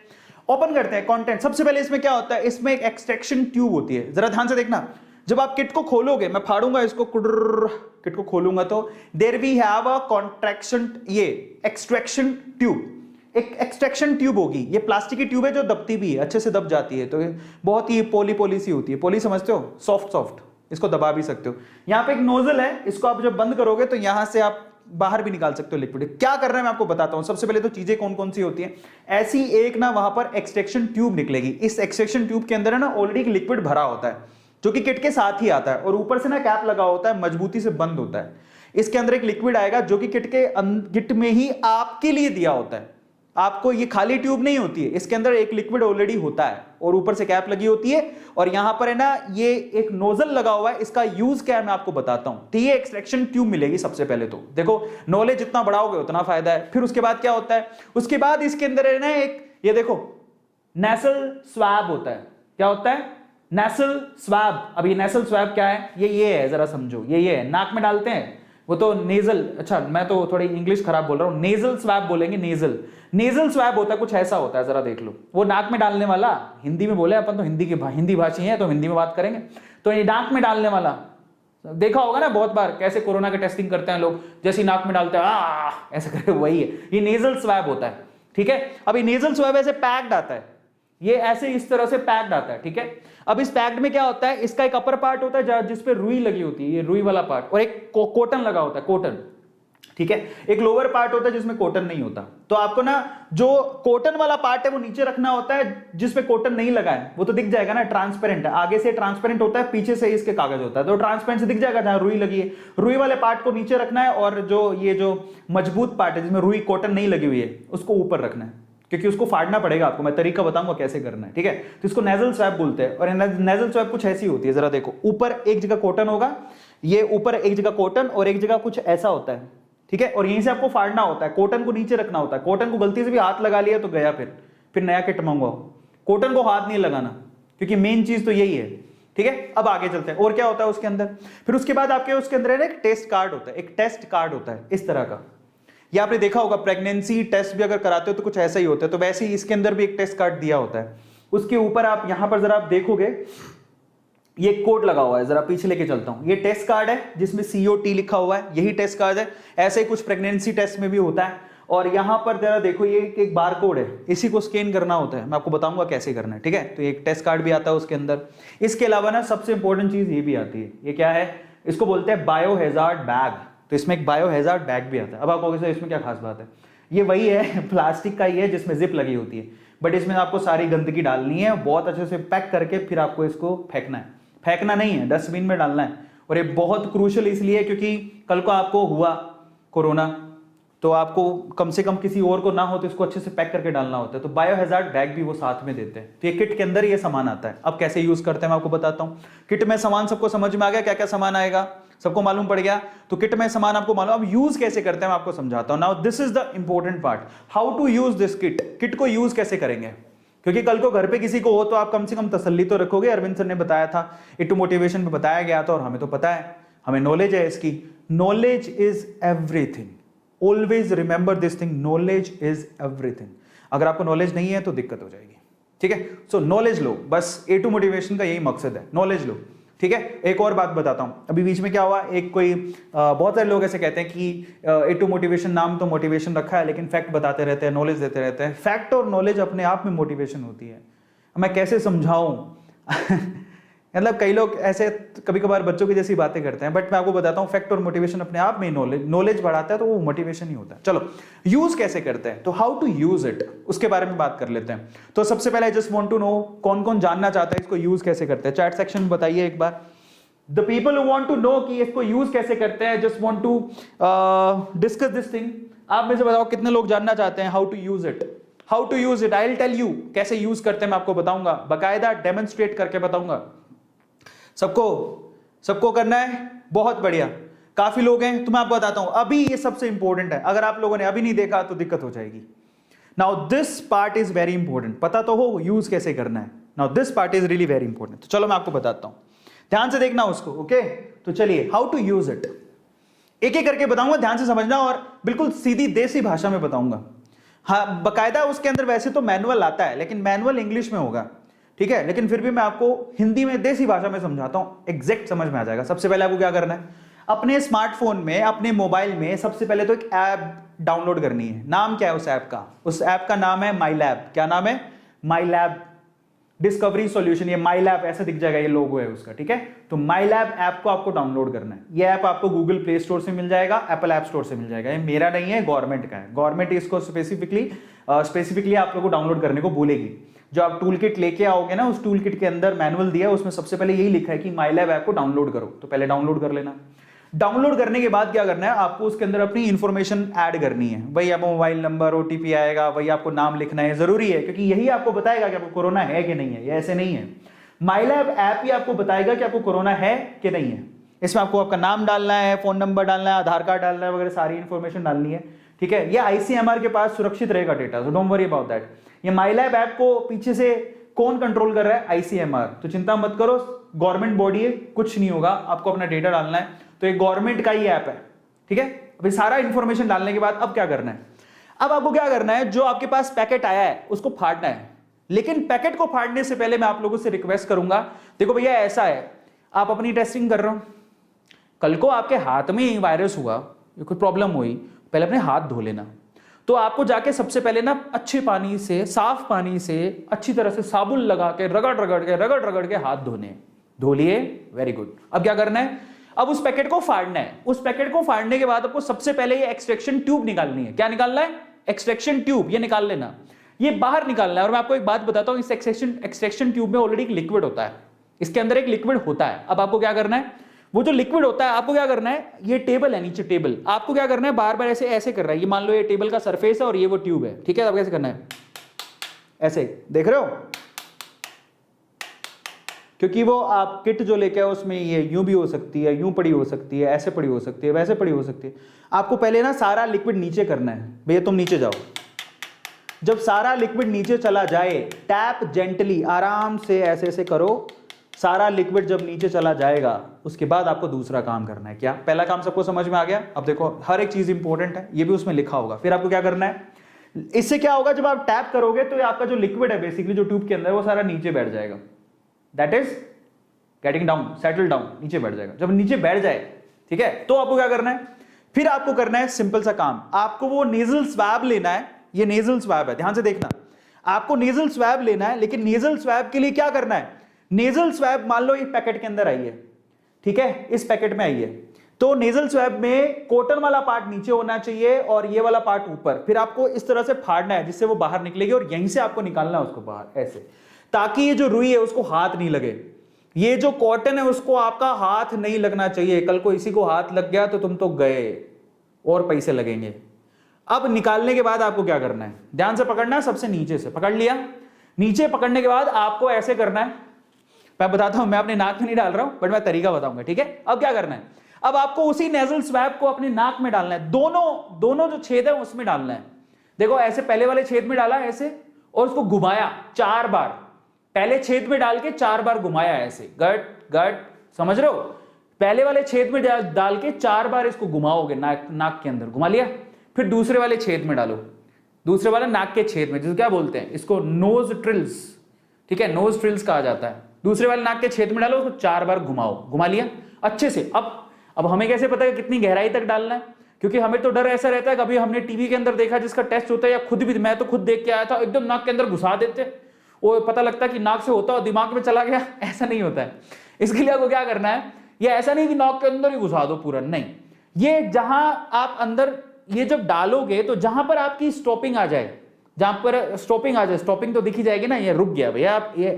ओपन करते हैं कंटेंट। सबसे पहले इसमें क्या होता है, इसमें एक एक्सट्रैक्शन ट्यूब होती है, जरा ध्यान से देखना। जब आप किट को खोलोगे, मैं फाड़ूंगा इसको, किट को खोलूंगा तो there we have a contraction, ये एक्सट्रैक्शन ट्यूब, एक एक्सट्रैक्शन ट्यूब होगी। ये प्लास्टिक की ट्यूब है जो दबती भी है, अच्छे से दब जाती है, तो बहुत ही पोली सी होती है। पोली समझते हो? सॉफ्ट, इसको दबा भी सकते हो। यहां पे एक नोजल है, इसको आप जब बंद करोगे तो यहां से आप बाहर भी निकाल सकते हो लिक्विड। क्या करना है मैं आपको बताता हूं। सबसे पहले तो चीजें कौन कौन सी होती हैं। ऐसी एक ना वहां पर एक्सट्रैक्शन ट्यूब निकलेगी। इस एक्सट्रैक्शन ट्यूब के अंदर है ना ऑलरेडी एक लिक्विड भरा होता है जो कि किट के साथ ही आता है, और ऊपर से ना कैप लगा होता है, मजबूती से बंद होता है। इसके अंदर एक लिक्विड आएगा जो कि किट में ही आपके लिए दिया होता है। आपको ये खाली ट्यूब नहीं होती है, इसके अंदर एक लिक्विड ऑलरेडी होता है और ऊपर से कैप लगी होती है, और यहां पर है ना ये एक नोजल लगा हुआ है। इसका यूज क्या है मैं आपको बताता हूं। तो ये एक्सट्रैक्शन ट्यूब मिलेगी सबसे पहले। तो देखो, नॉलेज जितना बढ़ाओगे उतना फायदा है। फिर उसके बाद क्या होता है, उसके बाद इसके अंदर है ना एक, ये देखो नेसल स्वैब होता है। क्या होता है? Nasal swab. अब ये नेसल स्वैब क्या है? ये है, जरा समझो। ये है, नाक में डालते हैं, वो तो नेजल, अच्छा मैं तो थोड़ी इंग्लिश खराब बोल रहा हूं, नेजल स्वैब बोलेंगे। नेजल स्वैब होता है, कुछ ऐसा होता है, जरा देख लो। वो नाक में डालने वाला, हिंदी में बोले अपन तो हिंदी भाषी हैं तो हिंदी में बात करेंगे। तो ये नाक में डालने वाला देखा होगा ना बहुत बार, कैसे कोरोना के टेस्टिंग करते हैं लोग, जैसे नाक में डालते हैं ऐसा करके, वही है, ये नेजल स्वैब होता है। ठीक है। अभी नेजल स्वैब ऐसे पैक्ड आता है, ये ऐसे इस तरह से पैक्ड आता है, ठीक है। अब इस पैक्ड में क्या होता है, इसका एक अपर पार्ट होता है जिस पे रुई लगी होती है, ये रुई वाला पार्ट, और एक कॉटन लगा होता है, कॉटन, ठीक है। एक लोअर पार्ट होता है जिसमें कॉटन नहीं होता। तो आपको ना जो कॉटन वाला पार्ट है वो नीचे रखना होता है, जिसपे कॉटन नहीं लगा है वो तो दिख जाएगा ना, ट्रांसपेरेंट है, आगे से ट्रांसपेरेंट होता है, पीछे से इसके कागज होता है, तो ट्रांसपेरेंट से दिख जाएगा जहां रुई लगी है। रुई वाले पार्ट को नीचे रखना है, और जो ये जो मजबूत पार्ट है जिसमें रुई कॉटन नहीं लगी हुई है उसको ऊपर रखना है, क्योंकि उसको फाड़ना पड़ेगा आपको, मैं तरीका बताऊंगा कैसे करना है, ठीक है। तो इसको नेजल स्वैब बोलते हैं, और नेजल स्वैब कुछ ऐसी होती है, जरा देखो, ऊपर एक जगह कॉटन होगा, ये ऊपर एक जगह कॉटन और एक जगह कुछ ऐसा होता है, ठीक है। और यहीं से आपको फाड़ना होता है, कॉटन को नीचे रखना होता है। कॉटन को गलती से भी हाथ लगा लिया तो गया, फिर नया किट मंगवाओ। कॉटन को हाथ नहीं लगाना, क्योंकि मेन चीज तो यही है, ठीक है। अब आगे चलते हैं, और क्या होता है उसके अंदर। फिर उसके बाद आपके उसके अंदर एक टेस्ट कार्ड होता है, एक टेस्ट कार्ड होता है इस तरह का, ये आपने देखा होगा, प्रेगनेंसी टेस्ट भी अगर कराते हो तो कुछ ऐसा ही होता है, तो वैसे ही इसके अंदर भी एक टेस्ट कार्ड दिया होता है। उसके ऊपर आप यहां पर जरा आप देखोगे, ये कोड लगा हुआ है, जरा पीछे लेके चलता हूं, ये टेस्ट कार्ड है जिसमें COT लिखा हुआ है, यही टेस्ट कार्ड है। ऐसे ही कुछ प्रेगनेंसी टेस्ट में भी होता है। और यहां पर जरा देखो, ये एक बार कोड है, इसी को स्कैन करना होता है, मैं आपको बताऊंगा कैसे करना है, ठीक है। तो एक टेस्ट कार्ड भी आता है उसके अंदर। इसके अलावा ना सबसे इंपॉर्टेंट चीज ये भी आती है, ये क्या है, इसको बोलते हैं बायोहैजार्ड बैग। तो इसमें एक बायोहैजार्ड बैग भी आता है। अब आप कहोगे इसमें क्या खास बात है, ये वही है, प्लास्टिक का ही है जिसमें जिप लगी होती है, बट इसमें आपको सारी गंदगी डालनी है, बहुत अच्छे से पैक करके फिर आपको इसको फेंकना है। फेंकना नहीं है, डस्टबिन में डालना है। और ये बहुत क्रूशियल इसलिए क्योंकि कल को आपको हुआ कोरोना तो आपको कम से कम किसी और को ना हो, तो इसको अच्छे से पैक करके डालना होता है। तो बायोहैजार्ड बैग भी वो साथ में देते हैं। तो ये किट के अंदर ये सामान आता है। अब कैसे यूज करते हैं मैं आपको बताता हूँ। किट में सामान सबको समझ में आ गया, क्या क्या सामान आएगा सबको मालूम पड़ गया। तो किट में सामान आपको मालूम, अब यूज कैसे करते हैं मैं आपको समझाता हूं। Now this is the important part, how to use this kit. Kit को यूज कैसे करेंगे, क्योंकि कल को घर पे किसी को हो तो आप कम से कम तसल्ली तो रखोगे। अरविंद सर ने बताया था, इटू मोटिवेशन में बताया गया था, और हमें तो पता है, हमें नॉलेज है इसकी। Knowledge is everything, always remember this thing, knowledge is everything. अगर आपको नॉलेज नहीं है तो दिक्कत हो जाएगी, ठीक है। सो नॉलेज लो, बस A2 मोटिवेशन का यही मकसद है, नॉलेज लो, ठीक है। एक और बात बताता हूं, अभी बीच में क्या हुआ, एक कोई बहुत सारे लोग ऐसे कहते हैं कि A2 मोटिवेशन, नाम तो मोटिवेशन रखा है लेकिन फैक्ट बताते रहते हैं, नॉलेज देते रहते हैं। फैक्ट और नॉलेज अपने आप में मोटिवेशन होती है। मैं कैसे समझाऊं मतलब कई लोग ऐसे कभी कभार बच्चों की जैसी बातें करते हैं, बट मैं आपको बताता हूं, फैक्ट और मोटिवेशन अपने आप में नॉलेज बढ़ाता है, तो वो मोटिवेशन ही होता है। चलो यूज कैसे करते हैं, तो हाउ टू यूज इट, उसके बारे में बात कर लेते हैं। तो सबसे पहले जस्ट वांट टू नो, कौन कौन जानना चाहता है इसको यूज कैसे करते हैं, चैट सेक्शन में बताइए एक बार। The people who want to know कि इसको यूज कैसे करते हैं, just want to discuss this thing. आप में से बताओ कितने लोग जानना चाहते हैं how to use it. How to use it, I will tell you कैसे यूज करते हैं, मैं आपको बताऊंगा, बाकायदा डेमोन्स्ट्रेट करके बताऊंगा। सबको करना है, बहुत बढ़िया। काफी लोग हैं, तो मैं आपको बताता हूं। अभी ये सबसे इंपॉर्टेंट है, अगर आप लोगों ने अभी नहीं देखा तो दिक्कत हो जाएगी। Now this part is very important, पता तो हो यूज कैसे करना है। Now this part is really very important. तो चलो मैं आपको बताता हूं, ध्यान से देखना उसको, ओके। तो चलिए, हाउ टू यूज इट, एक एक करके बताऊंगा, ध्यान से समझना, और बिल्कुल सीधी देसी भाषा में बताऊंगा। हाँ, बकायदा उसके अंदर वैसे तो मैनुअल आता है, लेकिन मैनुअल इंग्लिश में होगा, ठीक है। लेकिन फिर भी मैं आपको हिंदी में, देसी भाषा में समझाता हूं, एग्जैक्ट समझ में आ जाएगा। सबसे पहले आपको क्या करना है, अपने स्मार्टफोन में, अपने मोबाइल में सबसे पहले तो एक ऐप डाउनलोड करनी है। नाम क्या है उस ऐप का, उस ऐप का नाम है माई लैब। क्या नाम है, माई लैब डिस्कवरी सॉल्यूशन। ये माई लैब ऐसा दिख जाएगा, ये लोगो है उसका, ठीक है। तो माई लैब ऐप को आपको डाउनलोड करना है। ये ऐप आपको गूगल प्ले स्टोर से मिल जाएगा, एप्पल ऐप स्टोर से मिल जाएगा। ये मेरा नहीं है, गवर्नमेंट का है। गवर्नमेंट इसको स्पेसिफिकली आप लोगों को डाउनलोड करने को बोलेगी। जो आप टूल किट लेके आओगे ना, उस टूल किट के अंदर मैनुअल दिया है, उसमें सबसे पहले यही लिखा है कि माई लैब ऐप को डाउनलोड करो। तो पहले डाउनलोड कर लेना। डाउनलोड करने के बाद क्या करना है, आपको उसके अंदर अपनी इंफॉर्मेशन ऐड करनी है। वही आपको मोबाइल नंबर, OTP आएगा, वही आपको नाम लिखना है, जरूरी है, क्योंकि यही आपको बताएगा कि आपको कोरोना है कि नहीं है। ये ऐसे नहीं है, माई लैब ऐप ही आपको बताएगा कि आपको कोरोना है कि नहीं है। इसमें आपको आपका नाम डालना है, फोन नंबर डालना है, आधार कार्ड डालना है, वगैरह सारी इंफॉर्मेशन डालनी है, ठीक है। ये ICMR के पास सुरक्षित रहेगा data, so don't worry about that. ये माई लैब ऐप को पीछे से कौन कंट्रोल कर रहा है, ICMR। तो चिंता मत करो, गवर्नमेंट बॉडी है, कुछ नहीं होगा, आपको अपना डेटा डालना है। तो एक गवर्नमेंट का ही ऐप है, ठीक है। अभी सारा इंफॉर्मेशन डालने के बाद अब क्या करना है, अब आपको क्या करना है, जो आपके पास पैकेट आया है उसको फाड़ना है। लेकिन पैकेट को फाड़ने से पहले मैं आप लोगों से रिक्वेस्ट करूंगा, देखो भैया ऐसा है, आप अपनी टेस्टिंग कर रहे हो, कल को आपके हाथ में वायरस हुआ, कोई प्रॉब्लम हुई, पहले अपने हाथ धो लेना। तो आपको जाके सबसे पहले ना अच्छे पानी से, साफ पानी से अच्छी तरह से साबुन लगा के रगड़ के हाथ धोने। धो लिए, वेरी गुड। अब क्या करना है, अब उस पैकेट को फाड़ना है। उस पैकेट को फाड़ने के बाद आपको सबसे पहले ये एक्सट्रैक्शन ट्यूब निकालनी है। क्या निकालना है, एक्सट्रैक्शन ट्यूब, ये निकाल लेना, ये बाहर निकालना है। और मैं आपको एक बात बताता हूं, इस एक्सट्रैक्शन ट्यूब में ऑलरेडी एक लिक्विड होता है, इसके अंदर एक लिक्विड होता है। अब आपको क्या करना है, वो जो लिक्विड होता है आपको क्या करना है, ये टेबल है नीचे टेबल, आपको क्या करना है, बार बार ऐसे ऐसे कर रहा है। ये मान लो ये टेबल का सरफेस है और ये वो ट्यूब है, ठीक है। अब कैसे करना है, ऐसे, देख रहे हो, क्योंकि वो आप किट जो लेके आओ उसमें ये यूं भी हो सकती है, यूं पड़ी हो सकती है, ऐसे पड़ी हो सकती है, वैसे पड़ी हो सकती है। आपको पहले ना सारा लिक्विड नीचे करना है। भैया तुम नीचे जाओ, जब सारा लिक्विड नीचे चला जाए, टैप जेंटली, आराम से ऐसे ऐसे करो, सारा लिक्विड जब नीचे चला जाएगा उसके बाद आपको दूसरा काम करना है। क्या, पहला काम सबको समझ में आ गया। अब देखो हर एक चीज इंपॉर्टेंट है, ये भी उसमें लिखा होगा। फिर आपको क्या करना है, इससे क्या होगा, जब आप टैप करोगे तो ये आपका जो लिक्विड है बेसिकली जो ट्यूब के अंदर, वो सारा नीचे बैठ जाएगा। That is getting down, settle down, नीचे बैठ जाएगा। जब नीचे बैठ जाए, ठीक है, तो आपको क्या करना है, फिर आपको करना है सिंपल सा काम, आपको वो नेजल स्वैब लेना है। ये नेजल स्वैब है, ध्यान से देखना, आपको नेजल स्वैब लेना है। लेकिन नेजल स्वैब के लिए क्या करना है, नेजल स्वैब मान लो एक पैकेट के अंदर आई है, ठीक है, इस पैकेट में आई है, तो नेजल स्वैब में कॉटन वाला पार्ट नीचे होना चाहिए और ये वाला पार्ट ऊपर। फिर आपको इस तरह से फाड़ना है जिससे वो बाहर निकलेगी और यहीं से आपको निकालना है उसको बाहर, ऐसे, ताकि ये जो रुई है उसको हाथ नहीं लगे। ये जो कॉटन है उसको आपका हाथ नहीं लगना चाहिए। कल को इसी को हाथ लग गया तो तुम तो गए और पैसे लगेंगे। अब निकालने के बाद आपको क्या करना है, ध्यान से पकड़ना है, सबसे नीचे से पकड़ लिया। नीचे पकड़ने के बाद आपको ऐसे करना है, मैं बताता हूं, मैं अपने नाक में नहीं डाल रहा हूं बट मैं तरीका बताऊंगा, ठीक है। अब क्या करना है, अब आपको उसी नेजल स्वैब को अपने नाक में डालना है, दोनों जो छेद है उसमें डालना है। देखो ऐसे पहले वाले छेद में डाला ऐसे और उसको घुमाया 4 बार, पहले छेद में डाल के 4 बार घुमाया ऐसे, गट गट, समझ रहे हो। पहले वाले छेद में डाल के 4 बार इसको घुमाओगे नाक के अंदर, घुमा लिया। फिर दूसरे वाले छेद में डालो, दूसरे वाले नाक के छेद में, जिसको क्या बोलते हैं, इसको नोज ट्रिल्स, ठीक है, नोज ट्रिल्स कहा जाता है। दूसरे वाले नाक के छेद में डालो, उसको 4 बार घुमाओ, घुमा लिया अच्छे से। अब हमें कैसे पता है कितनी गहराई तक डालना है, क्योंकि हमें तो डर ऐसा रहता है, कभी हमने टीवी के अंदर देखा जिसका टेस्ट होता है, या खुद भी, मैं तो खुद देख के आया था, एकदम नाक के अंदर घुसा देते, वो पता लगता है कि नाक से होता और दिमाग में चला गया। ऐसा नहीं होता है। इसके लिए आपको क्या करना है, ये ऐसा नहीं कि नाक के अंदर ही घुसा दो पूरा, नहीं, ये जहां आप अंदर ये जब डालोगे तो जहां पर आपकी स्टॉपिंग आ जाए, जहां पर स्टॉपिंग आ जाए, स्टॉपिंग तो दिखी जाएगी ना, ये रुक गया भैया, आप ये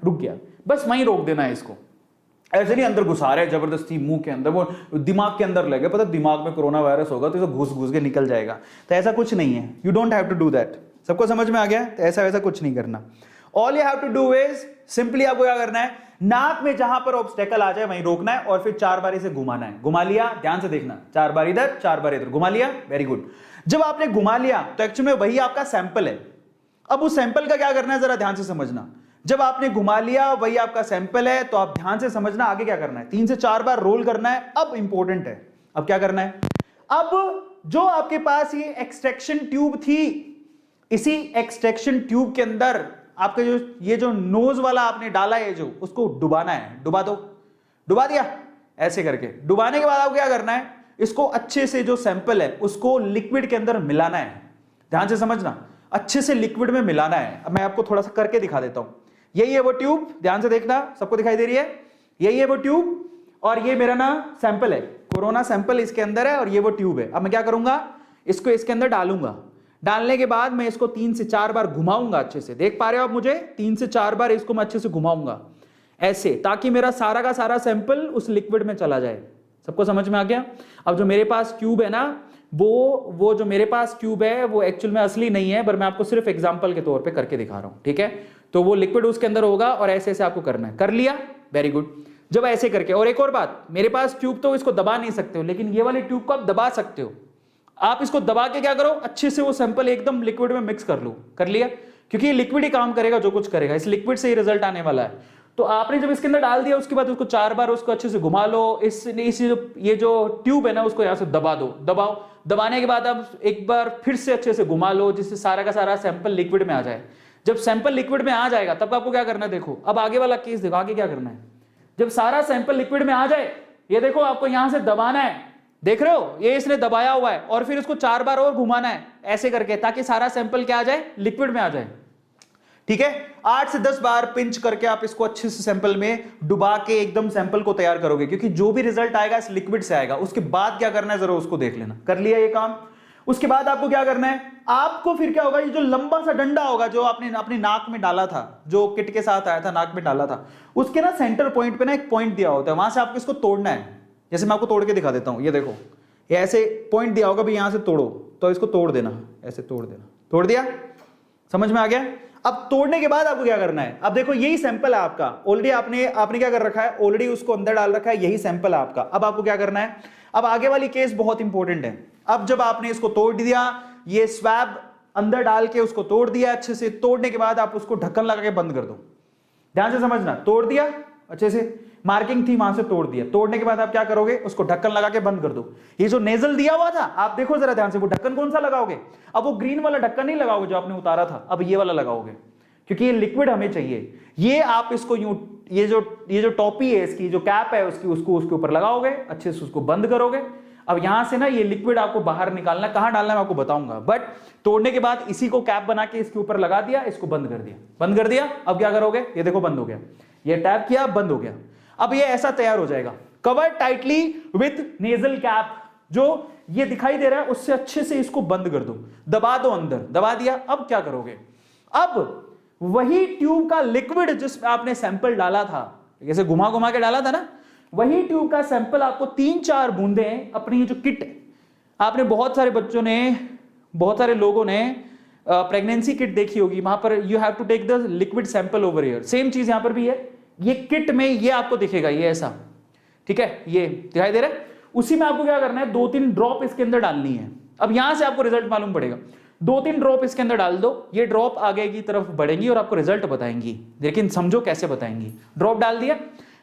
रुक गया, बस वहीं रोक देना है इसको। ऐसे नहीं अंदर घुसा रहे जबरदस्ती मुंह के अंदर, वो दिमाग के अंदर लगे, पता दिमाग में कोरोना वायरस होगा तो इसे घुस घुस के निकल जाएगा। तो ऐसा कुछ नहीं है, you don't have to do that. सबको समझ में आ गया, तो ऐसा वैसा कुछ नहीं करना। All you have to do is simply, आपको क्या करना है, नाक में जहां पर ऑब्स्टेकल आ जाए वहीं रोकना है और फिर 4 बार इसे घुमाना है। घुमा लिया, ध्यान से देखना, 4 बार इधर 4 बार इधर, घुमा लिया, वेरी गुड। जब आपने घुमा लिया तो एक्चुअली में वही आपका सैंपल है। अब उस सैंपल का क्या करना है, जरा ध्यान से समझना। जब आपने घुमा लिया वही आपका सैंपल है, तो आप ध्यान से समझना आगे क्या करना है, 3 से 4 बार रोल करना है। अब इंपॉर्टेंट है, अब क्या करना है, अब जो आपके पास ये एक्सट्रैक्शन ट्यूब थी, इसी एक्सट्रैक्शन ट्यूब के अंदर आपका ये जो नोज वाला आपने डाला है, जो उसको डुबाना है। डुबा दो, डुबा दिया ऐसे करके। डुबाने के बाद आपको क्या करना है, इसको अच्छे से जो सैंपल है उसको लिक्विड के अंदर मिलाना है। ध्यान से समझना, अच्छे से लिक्विड में मिलाना है। अब मैं आपको थोड़ा सा करके दिखा देता हूं। यही है वो ट्यूब, ध्यान से देखना, सबको दिखाई दे रही है, यही है वो ट्यूब और ये मेरा ना सैंपल है, कोरोना सैंपल इसके अंदर है और ये वो ट्यूब है। अब मैं क्या करूंगा, इसको इसके अंदर डालूंगा। डालने के बाद मैं इसको 3 से 4 बार घुमाऊंगा अच्छे से, देख पा रहे हो आप मुझे, 3 से 4 बार इसको मैं अच्छे से घुमाऊंगा ऐसे, ताकि मेरा सारा का सारा सैंपल उस लिक्विड में चला जाए। सबको समझ में आ गया। अब जो मेरे पास ट्यूब है ना, वो जो मेरे पास ट्यूब है वो एक्चुअल में असली नहीं है, पर मैं आपको सिर्फ एग्जांपल के तौर पे करके दिखा रहा हूं, ठीक है। तो वो लिक्विड उसके अंदर होगा और ऐसे ऐसे आपको करना है। कर लिया, वेरी गुड। जब ऐसे करके, और एक और बात, मेरे पास ट्यूब तो इसको दबा नहीं सकते हो, लेकिन ये वाली ट्यूब को आप दबा सकते हो। आप इसको दबा के क्या करो, अच्छे से वो सैंपल एकदम लिक्विड में मिक्स कर लो। कर लिया, क्योंकि ये लिक्विड ही काम करेगा, जो कुछ करेगा इस लिक्विड से ही रिजल्ट आने वाला है। तो आपने जब इसके अंदर डाल दिया, उसके बाद उसको 4 बार उसको अच्छे से घुमा लो। ये जो ट्यूब है ना, उसको यहां से दबा दो, दबाओ। दबाने के बाद आप एक बार फिर से अच्छे से घुमा लो, जिससे सारा का सारा सैंपल लिक्विड में आ जाए। जब सैंपल लिक्विड में आ जाएगा तब आपको क्या करना है, देखो अब आगे वाला केस देखो, आगे क्या करना है। जब सारा सैंपल लिक्विड में आ जाए, ये देखो आपको यहां से दबाना है, देख रहे हो, ये इसने दबाया हुआ है और फिर इसको 4 बार और घुमाना है ऐसे करके, ताकि सारा सैंपल क्या आ जाए, लिक्विड में आ जाए। ठीक है, 8 से 10 बार पिंच करके आप इसको अच्छे से सैंपल में डुबा के एकदम सैंपल को तैयार करोगे, क्योंकि जो भी रिजल्ट आएगा इस लिक्विड से आएगा। उसके बाद क्या करना है जरा उसको देख लेना। कर लिया ये काम? उसके बाद आपको क्या करना है, आपको फिर क्या होगा, ये जो लंबा सा डंडा होगा जो आपने अपनी नाक में डाला था, जो किट के साथ आया था, नाक में डाला था, उसके ना सेंटर पॉइंट पे ना एक पॉइंट दिया होता है, वहां से आपको इसको तोड़ना है। जैसे मैं आपको तोड़ के दिखा देता हूं, ये देखो, ये ऐसे पॉइंट दिया होगा, भाई यहां से तोड़ो, तो इसको तोड़ देना, ऐसे तोड़ देना। तोड़ दिया? समझ में आ गया? अब तोड़ने के बाद आपको क्या करना है, अब देखो यही सैंपल है आपका, ऑलरेडी आपने क्या कर रखा है, ऑलरेडी उसको अंदर डाल रखा है, यही सैंपल है आपका। अब आपको क्या करना है, अब आगे वाली केस बहुत इंपॉर्टेंट है। अब जब आपने इसको तोड़ दिया, ये स्वैब अंदर डाल के उसको तोड़ दिया अच्छे से, तोड़ने के बाद आप उसको ढक्कन लगा के बंद कर दो। ध्यान से समझना, तोड़ दिया अच्छे से, मार्किंग थी वहां से तोड़ दिया, तोड़ने के बाद आप क्या करोगे, उसको ढक्कन लगा के बंद कर दो। ये जो नेजल दिया हुआ था, आप देखो जरा ध्यान से, वो ढक्कन कौन सा लगाओगे, अब वो ग्रीन वाला ढक्कन नहीं लगाओगे जो आपने उतारा था, अब ये वाला लगाओगे, क्योंकि ये लिक्विड हमें चाहिए। ये आप इसको यूं, ये जो टॉपी है इसकी, जो कैप है उसकी, उसको उसके ऊपर लगाओगे, अच्छे से उसको बंद करोगे। अब यहां से ना ये लिक्विड आपको बाहर निकालना, कहां डालना मैं आपको बताऊंगा, बट तोड़ने के बाद इसी को कैप बना के इसके ऊपर लगा दिया, इसको बंद कर दिया, बंद कर दिया। अब क्या करोगे, ये देखो बंद हो गया, ये टैप किया, बंद हो गया। अब ये ऐसा तैयार हो जाएगा, cover tightly with nasal cap, जो ये दिखाई दे रहा है उससे अच्छे से इसको बंद कर दो, दबा दो अंदर, दबा दिया। अब क्या करोगे, अब वही ट्यूब का लिक्विड जिसमें आपने सैंपल डाला था, जैसे घुमा घुमा के डाला था ना, वही ट्यूब का सैंपल आपको 3-4 बूंदें अपनी जो किट, आपने बहुत सारे बच्चों ने, बहुत सारे लोगों ने प्रेगनेंसी किट देखी होगी, वहां पर you have to take the liquid sample over here. Same चीज यहां पर भी है, ये किट में ये आपको दिखेगा, ये ऐसा, ठीक है, ये दिखाई दे रहा है, उसी में आपको क्या करना है, 2-3 ड्रॉप इसके अंदर डालनी है। अब यहां से आपको रिजल्ट मालूम पड़ेगा, 2-3 ड्रॉप इसके अंदर डाल दो, ये ड्रॉप आगे की तरफ बढ़ेंगी और आपको रिजल्ट बताएंगी, लेकिन समझो कैसे बताएंगी। ड्रॉप डाल दिया,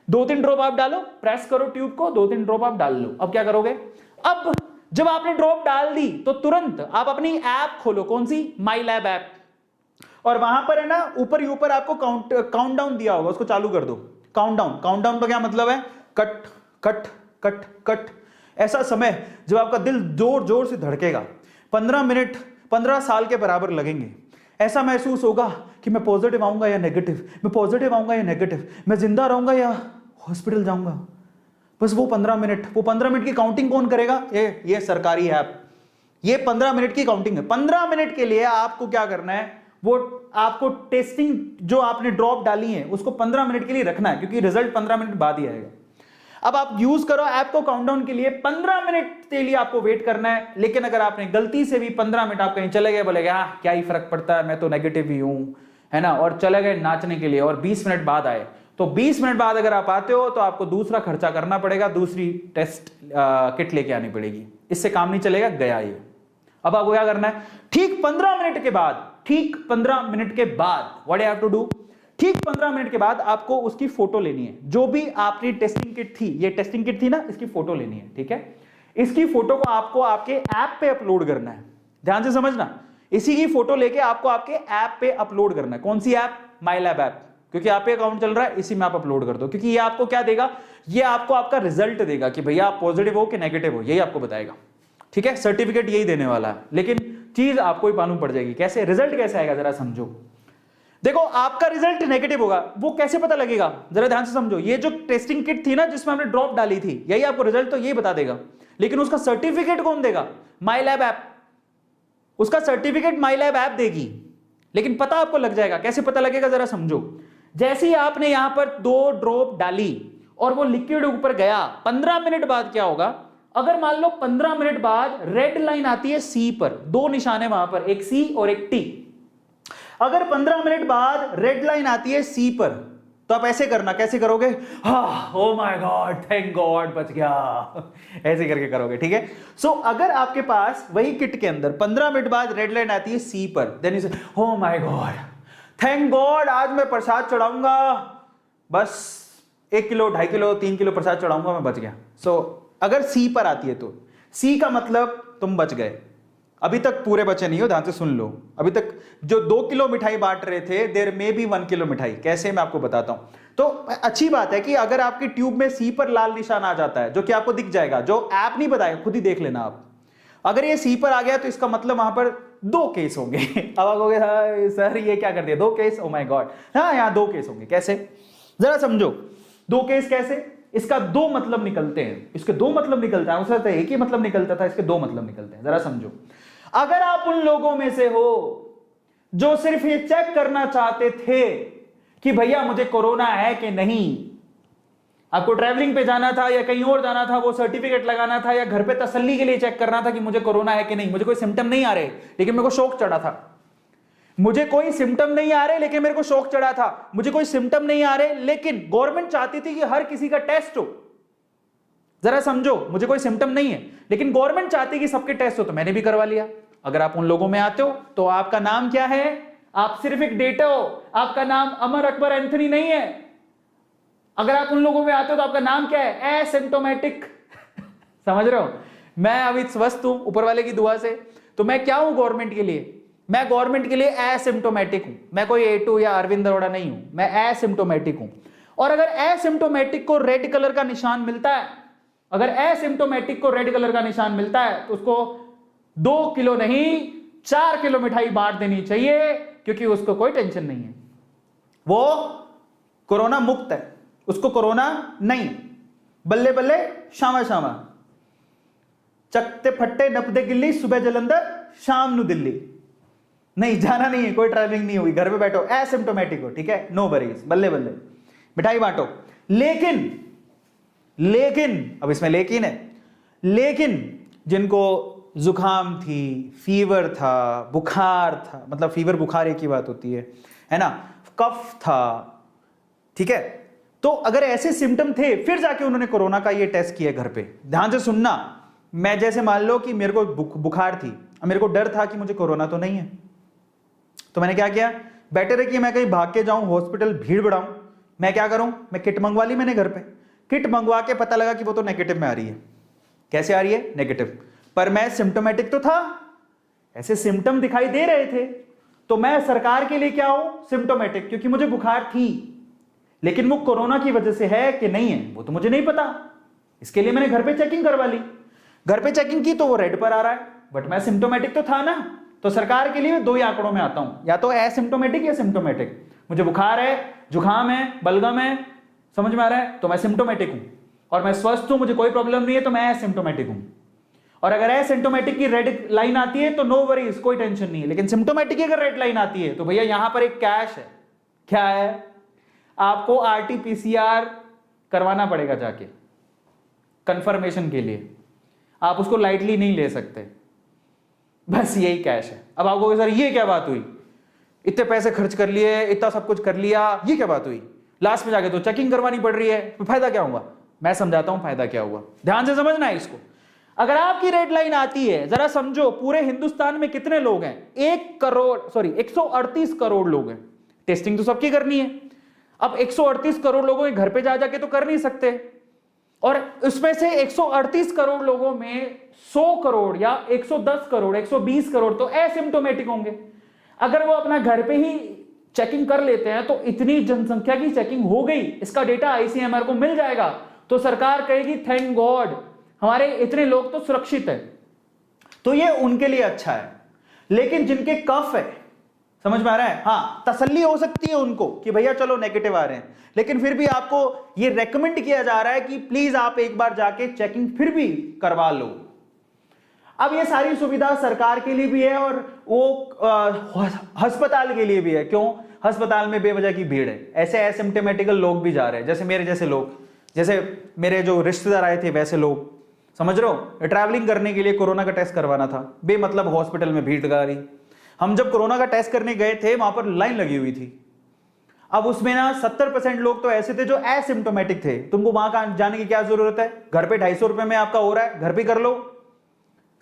2-3 ड्रॉप आप डालो, प्रेस करो ट्यूब को, 2-3 ड्रॉप आप डाल लो। अब क्या करोगे, अब जब आपने ड्रॉप डाल दी तो तुरंत आप अपनी ऐप खोलो, कौन सी, माई लैब ऐप, और वहां पर है ना ऊपर ही ऊपर आपको काउंटडाउन दिया होगा, उसको चालू कर दो। काउंटडाउन, काउंटडाउन का क्या मतलब है, कट कट कट कट, ऐसा समय जब आपका दिल जोर जोर से धड़केगा, 15 मिनट 15 साल के बराबर लगेंगे। ऐसा महसूस होगा कि मैं पॉजिटिव आऊंगा या नेगेटिव, मैं पॉजिटिव आऊंगा या नेगेटिव, मैं जिंदा रहूंगा या हॉस्पिटल जाऊंगा। बस वो 15 मिनट, वो 15 मिनट की काउंटिंग कौन करेगा, ये सरकारी ऐप, ये 15 मिनट की काउंटिंग है। 15 मिनट के लिए आपको क्या करना है, वो आपको टेस्टिंग जो आपने ड्रॉप डाली है उसको 15 मिनट के लिए रखना है, क्योंकि रिजल्ट 15 मिनट बाद ही आएगा। अब आप यूज करो ऐप को काउंटडाउन के लिए, 15 मिनट के लिए आपको वेट करना है। लेकिन अगर आपने गलती से भी 15 मिनट आप कहीं चले गए, बोलेगे हाँ क्या ही फर्क पड़ता है, मैं तो नेगेटिव ही हूं, है ना, और चले गए नाचने के लिए और 20 मिनट बाद आए, तो 20 मिनट बाद अगर आप आते हो तो आपको दूसरा खर्चा करना पड़ेगा, दूसरी टेस्ट किट लेके आनी पड़ेगी, इससे काम नहीं चलेगा, गया ये। अब आपको क्या करना है, ठीक 15 मिनट के बाद, ठीक 15 मिनट के बाद what you have to do, ठीक 15 मिनट के बाद आपको उसकी फोटो लेनी है। जो भी आपकी टेस्टिंग किट थी, ये टेस्टिंग किट थी ना, इसकी फोटो लेनी है, ठीक है। इसकी फोटो को आपको आपके ऐप पे अपलोड करना है, ध्यान से समझना, इसी की फोटो लेके आपको आपके ऐप पे अपलोड करना है। कौन सी ऐप, माई लैब ऐप, क्योंकि आप पे अकाउंट चल रहा है, इसी में आप अपलोड कर दो, क्योंकि ये आपको क्या देगा, ये आपको आपका रिजल्ट देगा कि भैया आप पॉजिटिव हो कि नेगेटिव हो, यही आपको बताएगा, ठीक है। सर्टिफिकेट यही देने वाला है, लेकिन चीज आपको ही मालूम पड़ जाएगी। कैसे रिजल्ट कैसे आएगा जरा समझो। देखो आपका रिजल्ट नेगेटिव होगा, वो कैसे पता लगेगा, जरा ध्यान से समझो। ये जो टेस्टिंग किट थी ना जिसमें हमने ड्रॉप डाली थी, यही आपको रिजल्ट तो यही बता देगा, लेकिन उसका सर्टिफिकेट कौन देगा, माई लैब ऐप, उसका सर्टिफिकेट माई लैब ऐप देगी। लेकिन पता आपको लग जाएगा, कैसे पता लगेगा जरा समझो। जैसे ही आपने यहां पर 2 ड्रॉप डाली और वो लिक्विड ऊपर गया, 15 मिनट बाद क्या होगा, अगर मान लो 15 मिनट बाद रेड लाइन आती है सी पर, 2 निशान है वहां पर, एक सी और एक टी। अगर 15 मिनट बाद रेड लाइन आती है सी पर, तो आप ऐसे करना, कैसे करोगे, oh my God, thank God, बच गया, ऐसे करके करोगे, ठीक है। सो अगर आपके पास वही किट के अंदर 15 मिनट बाद रेड लाइन आती है सी पर, देन यू से oh my God, thank God, आज मैं प्रसाद चढ़ाऊंगा, बस 1 किलो 2.5 किलो 3 किलो प्रसाद चढ़ाऊंगा, मैं बच गया। सो अगर सी पर आती है तो सी का मतलब तुम बच गए। अभी तक पूरे बचे नहीं हो, ध्यान से सुन लो। अभी तक जो 2 किलो मिठाई बांट रहे थे, देयर मे बी 1 किलो मिठाई। कैसे, मैं आपको बताता हूं। तो अच्छी बात है कि अगर आपकी ट्यूब में सी पर लाल निशान आ जाता है, जो कि आपको दिख जाएगा, जो ऐप नहीं बताएगा, खुद ही देख लेना आप। अगर ये सी पर आ गया तो इसका मतलब वहां पर 2 केस होंगे। अब आप कहोगे हाँ सर ये क्या कर दिया, 2 केस, ओ माय गॉड। हाँ यहाँ 2 केस होंगे। कैसे, जरा समझो 2 केस कैसे। इसका 2 मतलब निकलते हैं, इसके 2 मतलब निकलता है, उसका एक ही मतलब निकलता था, इसके 2 मतलब निकलते हैं। जरा समझो, अगर आप उन लोगों में से हो जो सिर्फ ये चेक करना चाहते थे कि भैया मुझे कोरोना है कि नहीं, आपको ट्रैवलिंग पे जाना था या कहीं और जाना था, वो सर्टिफिकेट लगाना था, या घर पे तसल्ली के लिए चेक करना था कि मुझे कोरोना है कि नहीं, मुझे कोई सिम्टम नहीं आ रहे लेकिन मेरे को शौक चढ़ा था, मुझे कोई सिम्टम नहीं आ रहे लेकिन मेरे को शौक चढ़ा था, मुझे कोई सिम्टम नहीं आ रहे लेकिन गवर्नमेंट चाहती थी कि हर किसी का टेस्ट हो। जरा समझो, मुझे कोई सिम्टम नहीं है लेकिन गवर्नमेंट चाहती कि सबके टेस्ट हो, तो मैंने भी करवा लिया। अगर आप उन लोगों में आते हो तो आपका नाम क्या है, आप सिर्फ एक डेटा हो, आपका नाम अमर अकबर एंथनी नहीं है। अगर आप उन लोगों में आते हो तो आपका नाम क्या है, एसिम्टोमेटिक। समझ रहे हो, मैं अभी स्वस्थ हूं ऊपर वाले की दुआ से, तो मैं क्या हूं गवर्नमेंट के लिए, मैं गवर्नमेंट के लिए एसिम्टोमेटिक हूं। मैं कोई A2 या अरविंद अरोड़ा नहीं हूं, मैं एसिम्टोमेटिक हूं। और अगर एसिम्टोमेटिक को रेड कलर का निशान मिलता है, अगर एसिम्टोमेटिक को रेड कलर का निशान मिलता है तो उसको 2 किलो नहीं 4 किलो मिठाई बांट देनी चाहिए, क्योंकि उसको कोई टेंशन नहीं है, वो कोरोना मुक्त है, उसको कोरोना नहीं। बल्ले बल्ले शामा शामा, चकते फट्टे नपदे गिल्ली, सुबह जलंधर शाम नु दिल्ली। नहीं जाना नहीं है, कोई ट्रैवलिंग नहीं होगी, घर पे बैठो एसिम्टोमेटिक हो, ठीक है, नो वरीज, बल्ले बल्ले मिठाई बांटो। लेकिन अब इसमें लेकिन है, लेकिन जिनको जुकाम थी, फीवर था, बुखार था, मतलब फीवर बुखार एक ही बात होती है ना, कफ था, ठीक है, तो अगर ऐसे सिम्टम थे फिर जाके उन्होंने कोरोना का ये टेस्ट किया घर पे। ध्यान से सुनना, मैं जैसे मान लो कि मेरे को बुखार थी, मेरे को डर था कि मुझे कोरोना तो नहीं है, तो मैंने क्या किया, बेटर है कि मैं कहीं भाग के जाऊं, हॉस्पिटल भीड़ बढ़ाऊं, मैं क्या करूं, मैं किट मंगवा ली मैंने घर पे। किट मंगवा के पता लगा कि वो तो नेगेटिव में आ रही है। कैसे आ रही है, नेगेटिव, पर मैं सिम्टोमेटिक तो था, ऐसे सिम्टम दिखाई दे रहे थे, तो मैं सरकार के लिए क्या हूं, सिम्टोमेटिक, क्योंकि मुझे बुखार थी, लेकिन वो कोरोना की वजह से है कि नहीं है वो तो मुझे नहीं पता, इसके लिए मैंने घर पे चेकिंग करवा ली। घर पे चेकिंग की तो वो रेड पर आ रहा है, बट मैं सिम्टोमेटिक तो था ना, तो सरकार के लिए मैं 2 ही आंकड़ों में आता हूं, या तो एसिम्टोमेटिक या सिम्टोमेटिक। मुझे बुखार है, जुकाम है, बलगम है, समझ में आ रहा है, तो मैं सिम्टोमेटिक हूं, और मैं स्वस्थ हूं, मुझे कोई प्रॉब्लम नहीं है, तो मैं एसिम्टोमेटिक हूं। और अगर एसिम्टोमेटिक की रेड लाइन आती है तो नो वरीज, कोई टेंशन नहीं है, लेकिन सिम्टोमेटिक की अगर रेड लाइन आती है तो भैया यहां पर एक कैश है। क्या है, आपको RT-PCR करवाना पड़ेगा जाके कंफर्मेशन के लिए, आप उसको लाइटली नहीं ले सकते, बस यही कैश है। अब आपको सर ये क्या बात हुई, इतने पैसे खर्च कर लिए, इतना सब कुछ कर लिया, ये क्या बात हुई, लास्ट में जाके तो चेकिंग करवानी पड़ रही है, तो फायदा क्या हुआ। मैं समझाता हूं फायदा क्या हुआ, ध्यान से समझना है इसको। अगर आपकी रेड लाइन आती है, जरा समझो पूरे हिंदुस्तान में कितने लोग हैं, 138 करोड़ लोग हैं, टेस्टिंग तो सबकी करनी है। अब 138 करोड़ लोगों के घर पे जा जाके तो कर नहीं सकते, और उसमें से 138 करोड़ लोगों में 100 करोड़ या 110 करोड़ 120 करोड़ तो एसिम्टोमेटिक होंगे। अगर वो अपना घर पे ही चेकिंग कर लेते हैं तो इतनी जनसंख्या की चेकिंग हो गई, इसका डेटा ICMR को मिल जाएगा, तो सरकार कहेगी थैंक गॉड हमारे इतने लोग तो सुरक्षित है, तो ये उनके लिए अच्छा है। लेकिन जिनके कफ है, समझ में आ रहा है, हाँ तसल्ली हो सकती है उनको कि भैया चलो नेगेटिव आ रहे हैं, लेकिन फिर भी आपको ये रेकमेंड किया जा रहा है कि प्लीज आप एक बार जाके चेकिंग फिर भी करवा लो। अब ये सारी सुविधा सरकार के लिए भी है और वो अस्पताल के लिए भी है। क्यों, अस्पताल में बेवजह की भीड़ है, ऐसे एसिम्टोमेटिकल लोग भी जा रहे हैं, जैसे मेरे जैसे लोग, जैसे मेरे जो रिश्तेदार आए थे वैसे लोग, समझ रहे हो, ट्रैवलिंग करने के लिए कोरोना का टेस्ट करवाना था, बेमतलब हॉस्पिटल में भीड़ लगा रही। हम जब कोरोना का टेस्ट करने गए थे वहां पर लाइन लगी हुई थी। अब उसमें ना 70% लोग तो ऐसे थे जो एसिम्टोमेटिक थे। तुमको वहां का जाने की क्या जरूरत है, घर पे 250 रुपए में आपका हो रहा है, घर पे कर लो।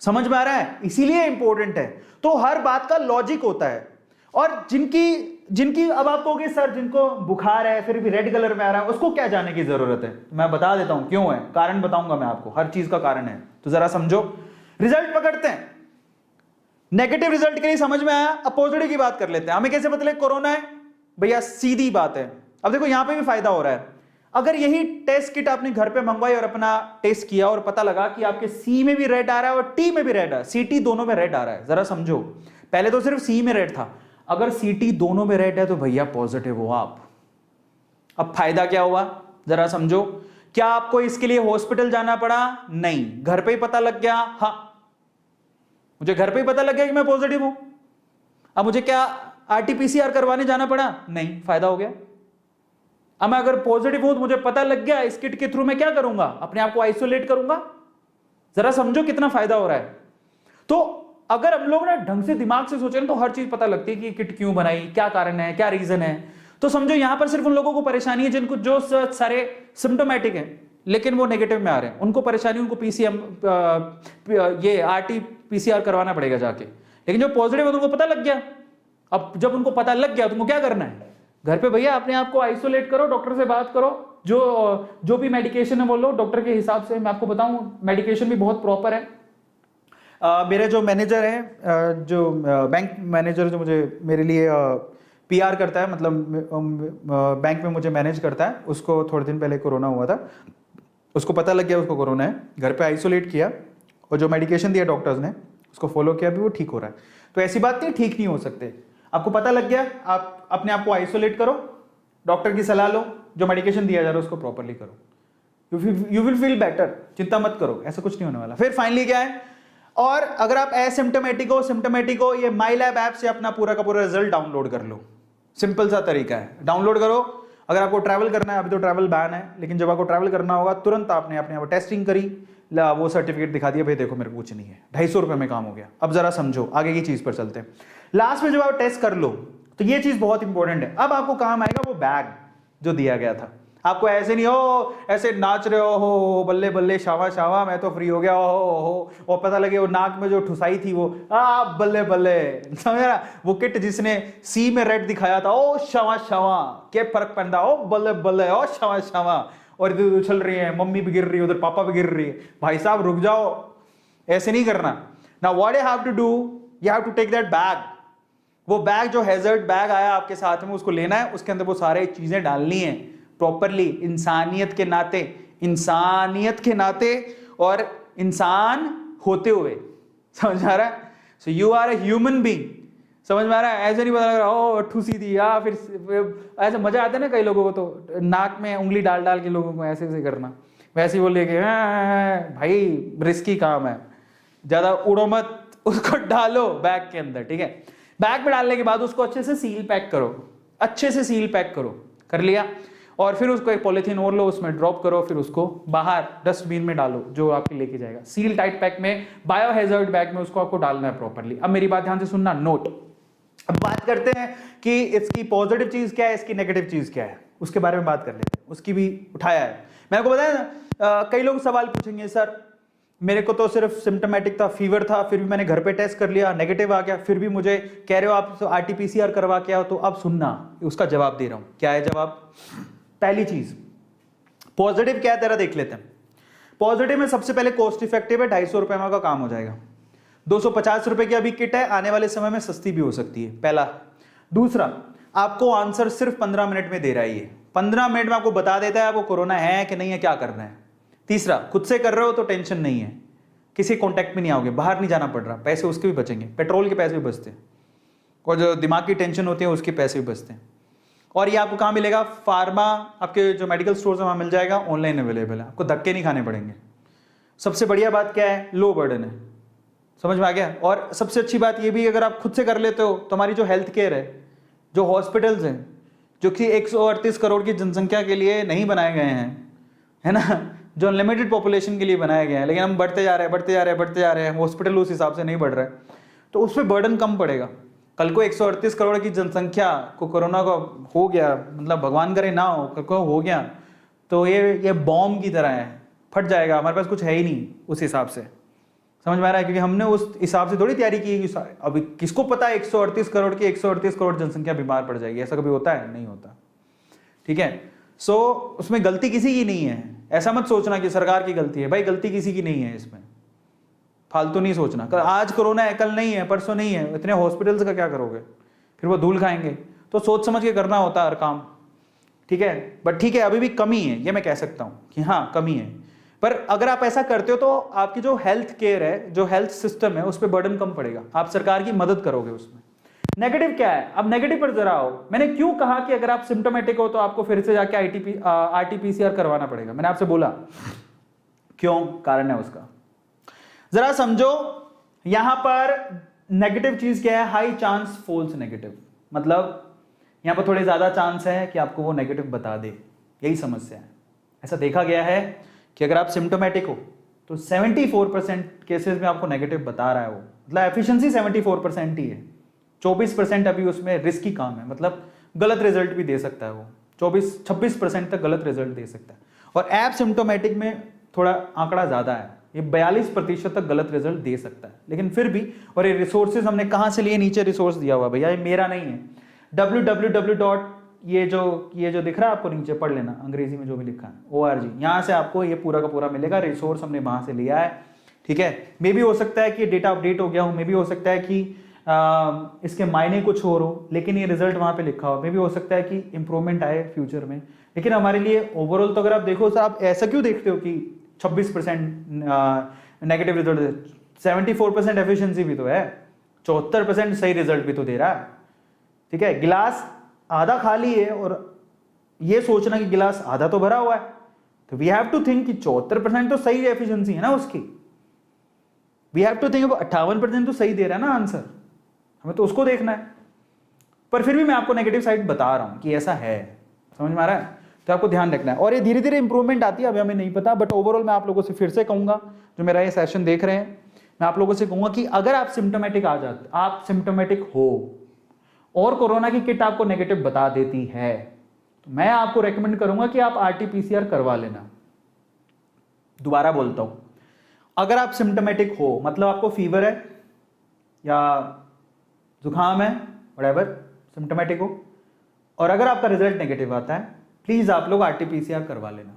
समझ में आ रहा है, इसीलिए इंपॉर्टेंट है। तो हर बात का लॉजिक होता है। और जिनकी अब आप कहोगे सर जिनको बुखार है फिर भी रेड कलर में आ रहा है, उसको क्या जाने की जरूरत है, मैं बता देता हूं क्यों है, कारण बताऊंगा मैं आपको, हर चीज का कारण है, तो जरा समझो। रिजल्ट पकड़ते हैं, नेगेटिव रिजल्ट के लिए समझ में आया। अब पॉजिटिव की बात कर लेते हैं। हमें कैसे पता लगे कोरोना है, भैया सीधी बात है, अब देखो यहां पे भी फायदा हो रहा है, अगर यही टेस्ट किट आपने घर पे मंगवाई और अपना टेस्ट किया और पता लगा कि आपके सी में भी रेड आ रहा है और टी में भी रेड आ रहा है, सीटी दोनों में रेड आ रहा है, जरा समझो, पहले तो सिर्फ सी में रेड था, अगर सीटी दोनों में रेड है तो भैया पॉजिटिव हो आप। अब फायदा क्या हुआ जरा समझो, क्या आपको इसके लिए हॉस्पिटल जाना पड़ा? नहीं, घर पे ही पता लग गया। हाँ, मुझे घर पे ही पता लग गया कि मैं पॉजिटिव हूं। अब मुझे क्या आरटीपीसीआर करवाने जाना पड़ा? नहीं, फायदा हो गया। अब मैं अगर पॉजिटिव हूं तो मुझे पता लग गया, इस किट के थ्रू मैं क्या करूंगा? अपने आप को आइसोलेट करूंगा। जरा समझो कितना फायदा हो रहा है। तो अगर हम लोग ना ढंग से दिमाग से सोचें तो हर चीज पता लगती है कि किट क्यों बनाई, क्या कारण है, क्या रीजन है। तो समझो यहां पर सिर्फ उन लोगों को परेशानी है जिनको जो सारे सिम्टोमेटिक है लेकिन वो नेगेटिव में आ रहे हैं, उनको परेशानी, उनको पीसीएम ये आरटीपीसीआर करवाना पड़ेगा जाके। लेकिन जो पॉजिटिव है उनको पता लग गया। अब जब उनको पता लग गया तो उनको क्या करना है? घर पे भैया अपने आप को आइसोलेट करो, डॉक्टर से बात करो, जो भी मेडिकेशन है वो लो डॉक्टर के हिसाब से। मैं आपको बताऊं मेडिकेशन भी बहुत प्रॉपर है। मेरे जो मैनेजर है, जो बैंक मैनेजर जो मुझे मेरे लिए पीआर करता है, मतलब बैंक में मुझे मैनेज करता है, उसको थोड़े दिन पहले कोरोना हुआ था, उसको पता लग गया उसको कोरोना है, घर पे आइसोलेट किया और जो मेडिकेशन दिया डॉक्टर्स ने उसको फॉलो किया, भी वो ठीक हो रहा है। तो ऐसी बात नहीं ठीक नहीं हो सकते। आपको पता लग गया, आप अपने आप को आइसोलेट करो, डॉक्टर की सलाह लो, जो मेडिकेशन दिया जा रहा है उसको प्रॉपरली करो, यू विल फील बेटर। चिंता मत करो, ऐसा कुछ नहीं होने वाला। फिर फाइनली क्या है, और अगर आप एसिम्टोमेटिक हो, ये माई लैब ऐप से अपना पूरा का पूरा रिजल्ट डाउनलोड कर लो। सिंपल सा तरीका है, डाउनलोड करो। अगर आपको ट्रैवल करना है, अभी तो ट्रैवल बैन है, लेकिन जब आपको ट्रैवल करना होगा तुरंत आपने अपने आप टेस्टिंग करी, वो सर्टिफिकेट दिखा दिया, भाई देखो मेरे को कुछ नहीं है, 250 रुपए में काम हो गया। अब जरा समझो, आगे की चीज पर चलते हैं। लास्ट में जब आप टेस्ट कर लो तो ये चीज बहुत इंपॉर्टेंट है, अब आपको काम आएगा वो बैग जो दिया गया था। आपको ऐसे नहीं हो, ऐसे नाच रहे हो बल्ले बल्ले शावा शावा मैं तो फ्री हो गया हो, और पता लगे वो नाक में जो ठुसाई थी वो बल्ले बल्ले, समझ रहा? वो किट जिसने सी में रेड दिखाया था, ओ शावा शावा, क्या फर्क पड़ता, ओ बल्ले बल्ले, ओ शावा शावा, और इधर उछल रही है, मम्मी भी गिर रही है, उधर पापा भी गिर रही है। भाई साहब रुक जाओ, ऐसे नहीं करना। Now what you have to do, you have to take that bag. वो बैग जो हैजर्ड बैग आया आपके साथ में, उसको लेना है, उसके अंदर वो सारे चीजें डालनी है प्रॉपरली, इंसानियत के नाते और इंसान होते हुए, समझ आ रहा है? So you are a human being, समझ में आ रहा है? ऐसे नहीं पता लग रहा ओ ठूसी थी, या फिर ऐसे मजा आता है ना कई लोगों को, तो नाक में उंगली डाल डाल के लोगों को ऐसे ऐसे करना, वैसे ही वो लेके भाई रिस्की काम है, ज्यादा उड़ो मत, उसको डालो बैग के अंदर, ठीक है? बैग में डालने के बाद उसको अच्छे से सील पैक करो, अच्छे से सील पैक करो, कर लिया, और फिर उसको एक पॉलिथीन और लो, उसमें ड्रॉप करो, फिर उसको बाहर डस्टबिन में डालो जो आपके लेके जाएगा। सील टाइट पैक में, बायो हैजर्ड बैग में उसको आपको डालना है प्रॉपरली। अब मेरी बात ध्यान से सुनना, नोट। अब बात करते हैं कि इसकी पॉजिटिव चीज क्या है, इसकी नेगेटिव चीज क्या है, उसके बारे में बात कर लेते हैं। उसकी भी उठाया है, मैंने आपको बताया ना। कई लोग सवाल पूछेंगे, सर मेरे को तो सिर्फ सिम्टोमेटिक था, फीवर था, फिर भी मैंने घर पे टेस्ट कर लिया, नेगेटिव आ गया, फिर भी मुझे कह रहे हो आप आरटीपीसीआर करवा के आओ। तो अब सुनना, उसका जवाब दे रहा हूं। क्या है जवाब? पहली चीज, पॉजिटिव क्या है तेरा, देख लेते हैं। पॉजिटिव में सबसे पहले कॉस्ट इफेक्टिव है, 250 रुपए में का काम हो जाएगा। 250 रुपए की अभी किट है, आने वाले समय में सस्ती भी हो सकती है, पहला। दूसरा, आपको आंसर सिर्फ 15 मिनट में दे रहा है ये, 15 मिनट में आपको बता देता है आपको कोरोना है कि नहीं है, क्या करना है। तीसरा, खुद से कर रहे हो तो टेंशन नहीं है, किसी कॉन्टैक्ट में नहीं आओगे, बाहर नहीं जाना पड़ रहा, पैसे उसके भी बचेंगे, पेट्रोल के पैसे भी बचते हैं, और जो दिमाग की टेंशन होती है उसके पैसे भी बचते हैं। और ये आपको कहाँ मिलेगा? फार्मा, आपके जो मेडिकल स्टोर्स है वहाँ मिल जाएगा, ऑनलाइन अवेलेबल है, आपको धक्के नहीं खाने पड़ेंगे। सबसे बढ़िया बात क्या है? लो बर्डन है, समझ में आ गया? और सबसे अच्छी बात ये भी, अगर आप खुद से कर लेते हो तो हमारी जो हेल्थ केयर है, जो हॉस्पिटल्स हैं, जो कि 138 करोड़ की जनसंख्या के लिए नहीं बनाए गए हैं, है ना, जो अनलिमिटेड पॉपुलेशन के लिए बनाए गए हैं, लेकिन हम बढ़ते जा रहे हैं, हॉस्पिटल उस हिसाब से नहीं बढ़ रहा है, तो उस पर बर्डन कम पड़ेगा। कल को 138 करोड़ की जनसंख्या को कोरोना का हो गया, मतलब भगवान करे ना हो, कल को हो गया तो ये बॉम्ब की तरह है, फट जाएगा, हमारे पास कुछ है ही नहीं उस हिसाब से, समझ में आ रहा है? क्योंकि हमने उस हिसाब से थोड़ी तैयारी की है। अभी किसको पता है 138 करोड़ की 138 करोड़ जनसंख्या बीमार पड़ जाएगी? ऐसा कभी होता है? नहीं होता, ठीक है? सो उसमें गलती किसी की नहीं है, ऐसा मत सोचना कि सरकार की गलती है, भाई गलती किसी की नहीं है, इसमें फालतू नहीं सोचना। कल आज कोरोना है, कल नहीं है, परसों नहीं है, इतने हॉस्पिटल्स का क्या करोगे? फिर वो धूल खाएंगे। तो सोच समझ के करना होता है हर काम, ठीक है, बट ठीक है अभी भी कमी है, ये मैं कह सकता हूं कि हाँ कमी है। पर अगर आप ऐसा करते हो तो आपकी जो हेल्थ केयर है, जो हेल्थ सिस्टम है, उस पर बर्डन कम पड़ेगा, आप सरकार की मदद करोगे उसमें। नेगेटिव क्या है, अब नेगेटिव पर जरा आओ। मैंने क्यों कहा कि अगर आप सिम्टोमेटिक हो तो आपको फिर से जाके आरटीपीसीआर करवाना पड़ेगा, मैंने आपसे बोला क्यों, कारण है उसका। जरा समझो यहां पर नेगेटिव चीज क्या है, हाई चांस फॉल्स नेगेटिव, मतलब यहां पर थोड़े ज्यादा चांस है कि आपको वो नेगेटिव बता दे, यही समस्या है। ऐसा देखा गया है कि अगर आप सिम्टोमेटिक हो तो 74% केसेस में आपको नेगेटिव बता रहा है वो, मतलब एफिशिएंसी 74% ही है, 24% अभी उसमें रिस्की काम है, मतलब गलत रिजल्ट भी दे सकता है वो, 26% तक गलत रिजल्ट दे सकता है। और ऐप सिम्टोमेटिक में थोड़ा आंकड़ा ज्यादा है, ये 42% तक गलत रिजल्ट दे सकता है, लेकिन फिर भी। और ये रिसोर्सेज हमने कहां से लिए, नीचे रिसोर्स दिया हुआ भैया, ये मेरा नहीं है, www. ये जो दिख रहा है आपको नीचे, पढ़ लेना अंग्रेजी में जो भी लिखा है, ORG, यहां से आपको ये पूरा का पूरा मिलेगा, रिसोर्स हमने वहां से लिया है, ठीक है। मे भी हो सकता है कि डेटा अपडेट हो गया हो, मे भी हो सकता है कि इसके मायने कुछ और हो, लेकिन ये रिजल्ट वहां पे लिखा हो, मे भी हो सकता है कि इंप्रूवमेंट आए फ्यूचर में, लेकिन हमारे लिए ओवरऑल तो अगर आप देखो सर, आप ऐसा क्यों देखते हो कि 26% नेगेटिव रिजल्ट, 74% एफिशिएंसी भी तो है, 74% सही रिजल्ट भी तो दे रहा है, ठीक है। गिलास आधा खाली है और ये सोचना कि गिलास आधा तो भरा हुआ है, तो वी हैव टू थिंक कि 74% तो सही एफिशिएंसी है ना उसकी, वी हैव टू थिंक 58% तो सही दे रहा है ना आंसर, हमें तो उसको देखना है। पर फिर भी मैं आपको नेगेटिव साइड बता रहा हूं कि ऐसा है, समझ में आ रहा है, तो आपको ध्यान रखना है। और ये धीरे धीरे इंप्रूवमेंट आती है, अभी हमें नहीं पता, बट ओवरऑल मैं आप लोगों से फिर से कहूंगा, जो मेरा ये सेशन देख रहे हैं, मैं आप लोगों से कहूंगा कि अगर आप सिम्टोमेटिक आ जाते, आप सिम्टोमेटिक हो और कोरोना की किट आपको नेगेटिव बता देती है, तो मैं आपको रेकमेंड करूंगा कि आप आरटीपीसीआर करवा लेना। दोबारा बोलता हूं, अगर आप सिम्टोमेटिक हो, मतलब आपको फीवर है या जुकाम है, व्हाटएवर सिम्टोमेटिक हो, और अगर आपका रिजल्ट नेगेटिव आता है, प्लीज आप लोग आरटीपीसीआर करवा लेना,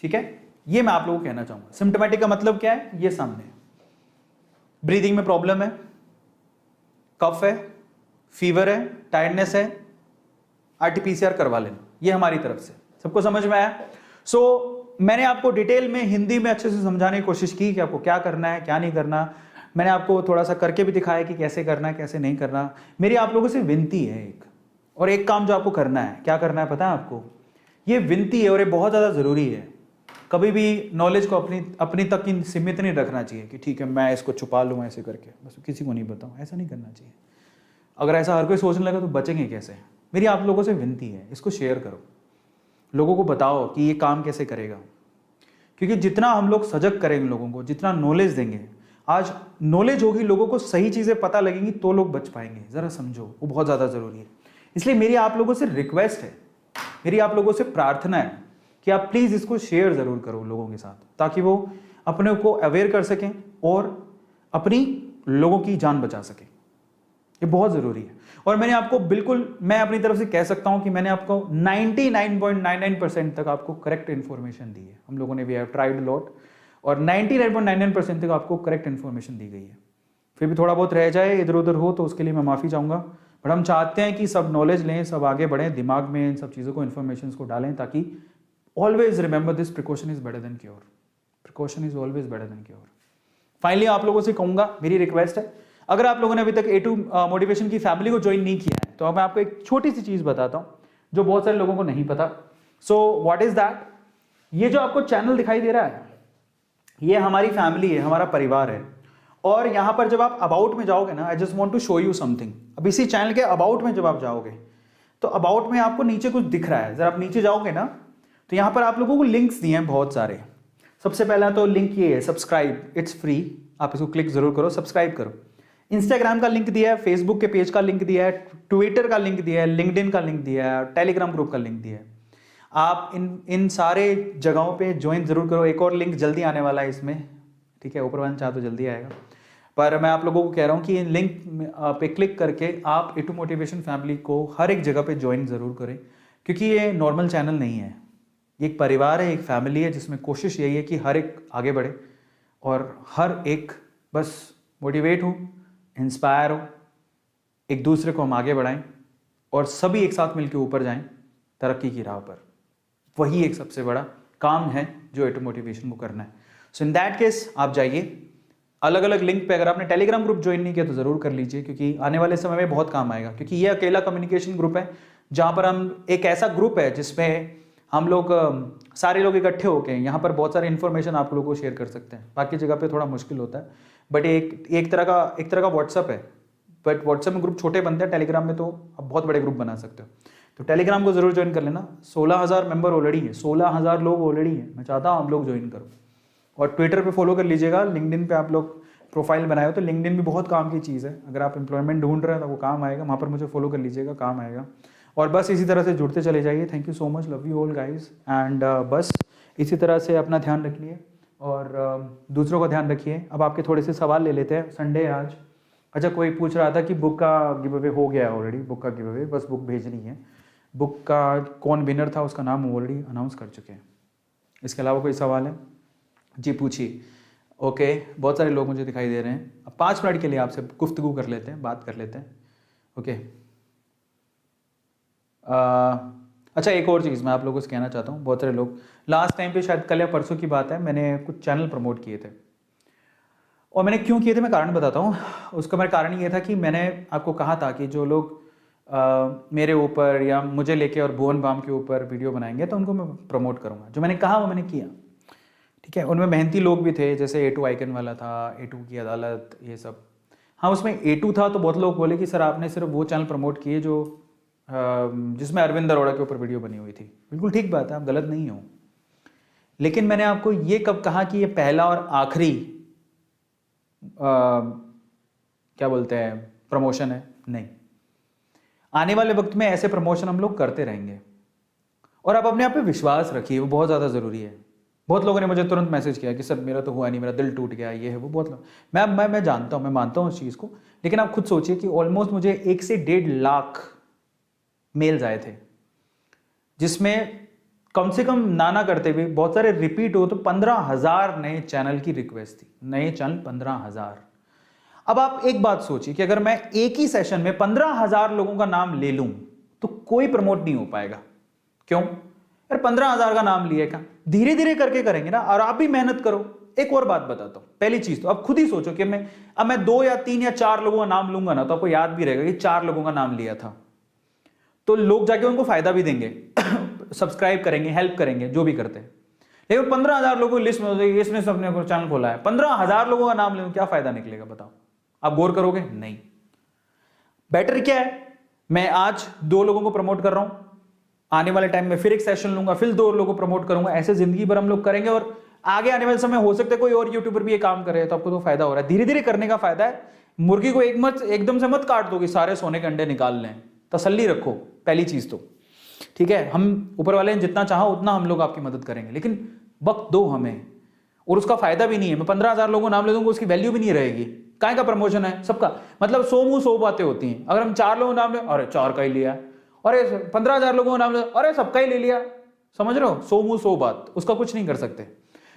ठीक है। ये मैं आप लोगों को कहना चाहूंगा। सिम्टोमेटिक का मतलब क्या है, ये सामने ब्रीदिंग में प्रॉब्लम है, कफ है, फीवर है, टायर्डनेस है, आरटीपीसीआर करवा लेना, ये हमारी तरफ से। सबको समझ में आया? मैंने आपको डिटेल में हिंदी में अच्छे से समझाने की कोशिश की कि आपको क्या करना है, क्या नहीं करना। मैंने आपको थोड़ा सा करके भी दिखाया कि कैसे करना है, कैसे नहीं करना। मेरी आप लोगों से विनती है एक काम जो आपको करना है, क्या करना है पता है आपको? ये विनती है और ये बहुत ज़्यादा ज़रूरी है। कभी भी नॉलेज को अपनी तक ही सीमित नहीं रखना चाहिए कि ठीक है मैं इसको छुपा लूँ ऐसे करके, बस किसी को नहीं बताऊँ, ऐसा नहीं करना चाहिए। अगर ऐसा हर कोई सोचने लगा तो बचेंगे कैसे? मेरी आप लोगों से विनती है, इसको शेयर करो, लोगों को बताओ कि ये काम कैसे करेगा, क्योंकि जितना हम लोग सजग करेंगे लोगों को, जितना नॉलेज देंगे, आज नॉलेज होगी, लोगों को सही चीज़ें पता लगेंगी तो लोग बच पाएंगे। ज़रा समझो, वो बहुत ज़्यादा ज़रूरी है। इसलिए मेरी आप लोगों से रिक्वेस्ट है, मेरी आप लोगों से प्रार्थना है कि आप प्लीज़ इसको शेयर ज़रूर करो लोगों के साथ, ताकि वो अपने को अवेयर कर सकें और अपनी लोगों की जान बचा सकें। ये बहुत ज़रूरी है। और मैंने आपको बिल्कुल, मैं अपनी तरफ से कह सकता हूं कि मैंने आपको 99.99% तक आपको करेक्ट इन्फॉर्मेशन दी है। हम लोगों ने वी हैव ट्राइड लॉट, और 99.99% तक आपको करेक्ट इन्फॉर्मेशन दी गई है। फिर भी थोड़ा बहुत रह जाए, इधर उधर हो, तो उसके लिए मैं माफ़ी चाहूँगा। बट हम चाहते हैं कि सब नॉलेज लें, सब आगे बढ़ें, दिमाग में इन सब चीज़ों को, इन्फॉर्मेशन को डालें, ताकि always remember this, precaution is better than cure, precaution is always better than cure. Finally आप लोगों से कहूँगा, मेरी रिक्वेस्ट है, अगर आप लोगों ने अभी तक A2 मोटिवेशन की फैमिली को ज्वाइन नहीं किया है, तो अब मैं आपको एक छोटी सी चीज़ बताता हूँ जो बहुत सारे लोगों को नहीं पता। So what is that? ये जो आपको चैनल दिखाई दे रहा है, ये हमारी फैमिली है, हमारा परिवार है। और यहाँ पर जब आप अबाउट में जाओगे ना, I just want to show you something. अब इसी चैनल के अबाउट में जब आप जाओगे, तो अबाउट में आपको नीचे कुछ दिख रहा है। जब आप नीचे जाओगे ना, तो यहाँ पर आप लोगों को लिंक्स दिए हैं बहुत सारे। सबसे पहला तो लिंक ये है, सब्सक्राइब, इट्स फ्री, आप इसको क्लिक जरूर करो, सब्सक्राइब करो। इंस्टाग्राम का लिंक दिया है, फेसबुक के पेज का लिंक दिया है, ट्विटर का लिंक दिया है, लिंक्डइन का लिंक दिया है, टेलीग्राम ग्रुप का लिंक दिया है। आप इन सारे जगहों पे ज्वाइन जरूर करो। एक और लिंक जल्दी आने वाला है इसमें, ठीक है, ऊपर वाला चाह तो जल्दी आएगा, पर मैं आप लोगों को कह रहा हूँ कि इन लिंक पे क्लिक करके आप A2 मोटिवेशन फैमिली को हर एक जगह पे ज्वाइन ज़रूर करें, क्योंकि ये नॉर्मल चैनल नहीं है, ये एक परिवार है, एक फैमिली है, जिसमें कोशिश यही है कि हर एक आगे बढ़े और हर एक बस मोटिवेट हो, इंस्पायर हो, एक दूसरे को हम आगे बढ़ाएं और सभी एक साथ मिलकर ऊपर जाएं, तरक्की की राह पर। वही एक सबसे बड़ा काम है जो A2 मोटिवेशन को करना है। सो इन दैट केस आप जाइए अलग अलग लिंक पे। अगर आपने टेलीग्राम ग्रुप ज्वाइन नहीं किया तो ज़रूर कर लीजिए, क्योंकि आने वाले समय में बहुत काम आएगा। क्योंकि ये अकेला कम्युनिकेशन ग्रुप है जहाँ पर हम एक ऐसा ग्रुप है जिसमें हम लोग सारे लोग इकट्ठे होके यहाँ पर बहुत सारे इन्फॉर्मेशन आप लोगों को शेयर कर सकते हैं। बाकी जगह पे थोड़ा मुश्किल होता है, बट एक तरह का व्हाट्सअप है, बट व्हाट्सएप में ग्रुप छोटे बनते हैं, टेलीग्राम में तो आप बहुत बड़े ग्रुप बना सकते हो। तो टेलीग्राम को जरूर ज्वाइन कर लेना। 16,000 मेंबर ऑलरेडी है, 16,000 लोग ऑलरेडी हैं। मैं चाहता हूँ आप लोग ज्वाइन करो। और ट्विटर पे फॉलो कर लीजिएगा, लिंक्डइन पे आप लोग प्रोफाइल बनाए हो तो लिंक्डइन भी बहुत काम की चीज़ है। अगर आप एम्प्लॉयमेंट ढूंढ रहे हैं तो वो काम आएगा, वहाँ पर मुझे फॉलो कर लीजिएगा, काम आएगा। और बस इसी तरह से जुड़ते चले जाइए। Thank you so much, love you all guys. And बस इसी तरह से अपना ध्यान रखिए और दूसरों का ध्यान रखिए। अब आपके थोड़े से सवाल ले लेते हैं, संडे है आज। अच्छा, कोई पूछ रहा था कि बुक का गिव अवे हो गया है ऑलरेडी। बुक का गिव अवे, बस बुक भेजनी है। बुक का कौन विनर था उसका नाम ऑलरेडी अनाउंस कर चुके हैं। इसके अलावा कोई सवाल है? जी पूछिए। ओके, बहुत सारे लोग मुझे दिखाई दे रहे हैं। अब 5 मिनट के लिए आपसे गुफ्तगू कर लेते हैं, बात कर लेते हैं। ओके, अच्छा एक और चीज़ मैं आप लोगों से कहना चाहता हूँ। बहुत सारे लोग लास्ट टाइम पे, शायद कल या परसों की बात है, मैंने कुछ चैनल प्रमोट किए थे। और मैंने क्यों किए थे मैं कारण बताता हूँ। उसका मेरा कारण ये था कि मैंने आपको कहा था कि जो लोग मेरे ऊपर या मुझे लेके और भुवन बाम के ऊपर वीडियो बनाएंगे तो उनको मैं प्रमोट करूँगा। जो मैंने कहा वो मैंने किया, ठीक है। उनमें मेहनती लोग भी थे, जैसे A2 आइकन वाला था, A2 की अदालत, ये सब। हाँ, उसमें A2 था तो बहुत लोग बोले कि सर आपने सिर्फ वो चैनल प्रमोट किए जो जिसमें अरविंद अरोड़ा के ऊपर वीडियो बनी हुई थी। बिल्कुल ठीक बात है, आप गलत नहीं हो। लेकिन मैंने आपको ये कब कहा कि ये पहला और आखिरी क्या बोलते हैं प्रमोशन है? नहीं, आने वाले वक्त में ऐसे प्रमोशन हम लोग करते रहेंगे। और आप अपने आप पे विश्वास रखिए, वो बहुत ज़्यादा ज़रूरी है। बहुत लोगों ने मुझे तुरंत मैसेज किया कि सर मेरा तो हुआ नहीं, मेरा दिल टूट गया, ये है वो। बहुत लोग, मैं जानता हूँ, मैं मानता हूँ उस चीज़ को। लेकिन आप खुद सोचिए कि ऑलमोस्ट मुझे 1 से 1.5 लाख मेल्स आए थे, जिसमें कम से कम ना करते हुए बहुत सारे रिपीट हो तो 15,000 नए चैनल की रिक्वेस्ट थी। नए चैनल 15,000। अब आप एक बात सोचिए कि अगर मैं एक ही सेशन में 15,000 लोगों का नाम ले लूं तो कोई प्रमोट नहीं हो पाएगा। क्यों यार? 15,000 का नाम लिया, क्या धीरे धीरे करके करेंगे ना। और आप भी मेहनत करो। एक और बात बताता हूं। पहली चीज तो आप खुद ही सोचो कि मैं 2 या 3 या 4 लोगों का नाम लूंगा ना, तो आपको याद भी रहेगा कि 4 लोगों का नाम लिया था। तो लोग जाके उनको फायदा भी देंगे, सब्सक्राइब करेंगे, हेल्प करेंगे, जो भी करते हैं। लेकिन 15,000 लोगों की लिस्ट में इसने अपने चैनल खोला है, 15,000 लोगों का नाम ले, क्या फायदा निकलेगा बताओ? आप गौर करोगे? नहीं। बेटर क्या है, मैं आज 2 लोगों को प्रमोट कर रहा हूं, आने वाले टाइम में फिर एक सेशन लूंगा, फिर 2 लोगों को प्रमोट करूंगा। ऐसे जिंदगी भर हम लोग करेंगे और आगे आने वाले समय हो सकता है कोई और यूट्यूबर भी ये काम करे, तो आपको तो फायदा हो रहा है। धीरे धीरे करने का फायदा है। मुर्गी को एकदम से मत काट दो कि सारे सोने के अंडे निकाल लें। तसल्ली रखो, पहली चीज तो, ठीक है। हम ऊपर वाले ने जितना चाहा उतना हम लोग आपकी मदद करेंगे, लेकिन वक्त दो हमें। और उसका फायदा भी नहीं है। मैं 15,000 लोगों को नाम ले दूंगा, उसकी वैल्यू भी नहीं रहेगी। काय का प्रमोशन है सबका? मतलब 100 मुंह 100 बातें होती हैं। अगर हम 4 लोगों को नाम ले, अरे 4 का ही लिया, अरे 15,000 लोगों को नाम ले, अरे सबका ही ले लिया। समझ रहे हो? 100 मुंह 100 बात, उसका कुछ नहीं कर सकते।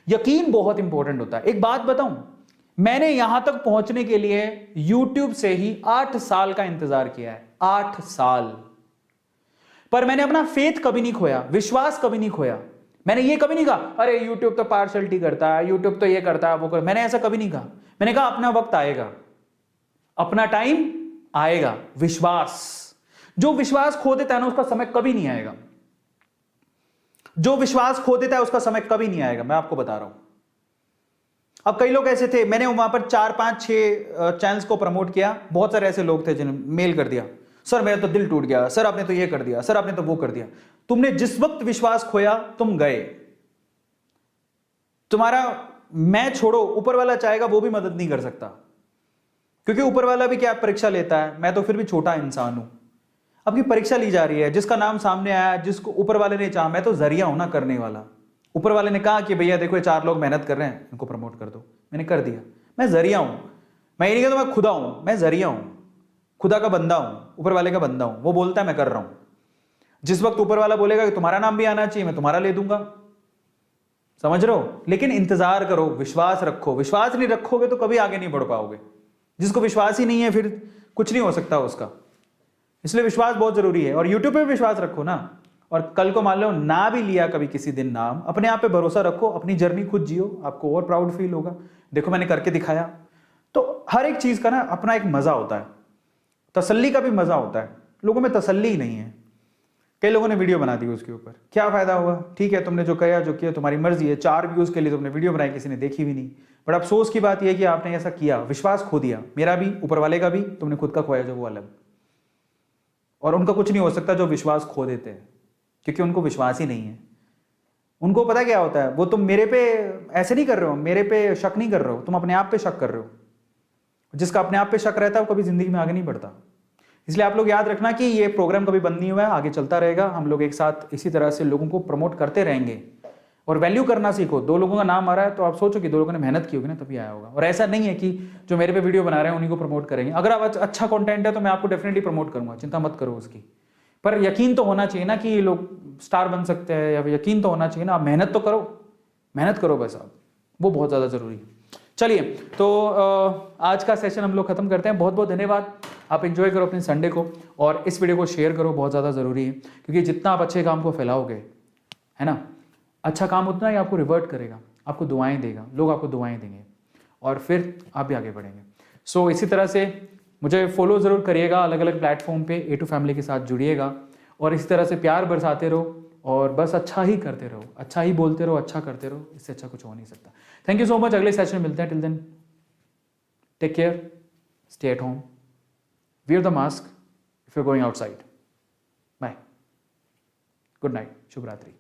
यकीन बहुत इंपॉर्टेंट होता है। एक बात बताऊं, मैंने यहां तक पहुंचने के लिए YouTube से ही 8 साल का इंतजार किया है। 8 साल। पर मैंने अपना फेथ कभी नहीं खोया, विश्वास कभी नहीं खोया। मैंने ये कभी नहीं कहा अरे YouTube तो पार्शलिटी करता है, YouTube तो ये करता है, वो कर। मैंने ऐसा कभी नहीं कहा। मैंने कहा अपना वक्त आएगा, अपना टाइम आएगा। विश्वास, जो विश्वास खो देता है ना, उसका समय कभी नहीं आएगा। जो विश्वास खो देता है उसका समय कभी नहीं आएगा, मैं आपको बता रहा हूं। अब कई लोग ऐसे थे, मैंने वहां पर 4, 5, 6 चैनल्स को प्रमोट किया। बहुत सारे ऐसे लोग थे जिन्होंने मेल कर दिया, सर मेरा तो दिल टूट गया, सर आपने तो ये कर दिया, सर आपने तो वो कर दिया। तुमने जिस वक्त विश्वास खोया तुम गए। तुम्हारा मैं छोड़ो, ऊपर वाला चाहेगा वो भी मदद नहीं कर सकता, क्योंकि ऊपर वाला भी क्या परीक्षा लेता है। मैं तो फिर भी छोटा इंसान हूं। आपकी परीक्षा ली जा रही है, जिसका नाम सामने आया, जिसको ऊपर वाले ने चाहा, मैं तो जरिया हूं ना करने वाला। ऊपर वाले ने कहा कि भैया देखो ये 4 लोग मेहनत कर रहे हैं, इनको प्रमोट कर दो, मैंने कर दिया। मैं जरिया हूं। मैं ये नहीं कहता मैं खुदा हूं, मैं जरिया हूं, खुदा का बंदा हूं, ऊपर वाले का बंदा हूं। वो बोलता है मैं कर रहा हूं। जिस वक्त ऊपर वाला बोलेगा कि तुम्हारा नाम भी आना चाहिए, मैं तुम्हारा ले दूंगा। समझ रहे हो? लेकिन इंतजार करो, विश्वास रखो। विश्वास नहीं रखोगे तो कभी आगे नहीं बढ़ पाओगे। जिसको विश्वास ही नहीं है फिर कुछ नहीं हो सकता उसका। इसलिए विश्वास बहुत जरूरी है। और यूट्यूब पे भी विश्वास रखो ना। और कल को मान लो ना भी लिया कभी किसी दिन नाम, अपने आप पे भरोसा रखो, अपनी जर्नी खुद जियो, आपको और प्राउड फील होगा, देखो मैंने करके दिखाया। तो हर एक चीज का ना अपना एक मजा होता है, तसल्ली का भी मजा होता है। लोगों में तसल्ली ही नहीं है। कई लोगों ने वीडियो बना दी उसके ऊपर, क्या फायदा हुआ? ठीक है, तुमने जो किया जो किया तुम्हारी मर्जी है, 4 व्यूज के लिए तुमने वीडियो बनाई, किसी ने देखी भी नहीं। बट अफसोस की बात यह है कि आपने ऐसा किया, विश्वास खो दिया, मेरा भी, ऊपर वाले का भी, तुमने खुद का खोया जो वो अलग। और उनका कुछ नहीं हो सकता जो विश्वास खो देते हैं, क्योंकि उनको विश्वास ही नहीं है। उनको पता क्या होता है, वो तुम मेरे पे ऐसे नहीं कर रहे हो, मेरे पे शक नहीं कर रहे हो, तुम अपने आप पे शक कर रहे हो। जिसका अपने आप पे शक रहता है वो कभी जिंदगी में आगे नहीं बढ़ता। इसलिए आप लोग याद रखना कि ये प्रोग्राम कभी बंद नहीं हुआ है, आगे चलता रहेगा। हम लोग एक साथ इसी तरह से लोगों को प्रमोट करते रहेंगे। और वैल्यू करना सीखो। 2 लोगों का नाम आ रहा है तो आप सोचो कि 2 लोगों ने मेहनत की होगी ना, तभी आया होगा। और ऐसा नहीं है कि जो मेरे पे वीडियो बना रहे हैं उन्हीं को प्रमोट करेंगे। अगर आप अच्छा कंटेंट है तो मैं आपको डेफिनेटली प्रमोट करूंगा, चिंता मत करो उसकी। पर यकीन तो होना चाहिए ना कि ये लोग स्टार बन सकते हैं, या यकीन तो होना चाहिए ना। आप मेहनत तो करो, मेहनत करो बस आप, वो बहुत ज़्यादा ज़रूरी है। चलिए, तो आज का सेशन हम लोग खत्म करते हैं। बहुत बहुत धन्यवाद। आप एंजॉय करो अपने संडे को, और इस वीडियो को शेयर करो, बहुत ज़्यादा ज़रूरी है। क्योंकि जितना आप अच्छे काम को फैलाओगे, है ना, अच्छा काम उतना ही आपको रिवर्ट करेगा, आपको दुआएं देगा, लोग आपको दुआएं देंगे, और फिर आप भी आगे बढ़ेंगे। सो इसी तरह से मुझे फॉलो ज़रूर करिएगा, अलग अलग प्लेटफॉर्म पे A2 फैमिली के साथ जुड़िएगा, और इसी तरह से प्यार बरसाते रहो, और बस अच्छा ही करते रहो, अच्छा ही बोलते रहो, अच्छा करते रहो। इससे अच्छा कुछ हो नहीं सकता। Thank you so much. अगले सेशन में मिलते हैं। Till then take care, stay at home, wear the mask if you're going outside. Bye. Good night. Shubh Ratri.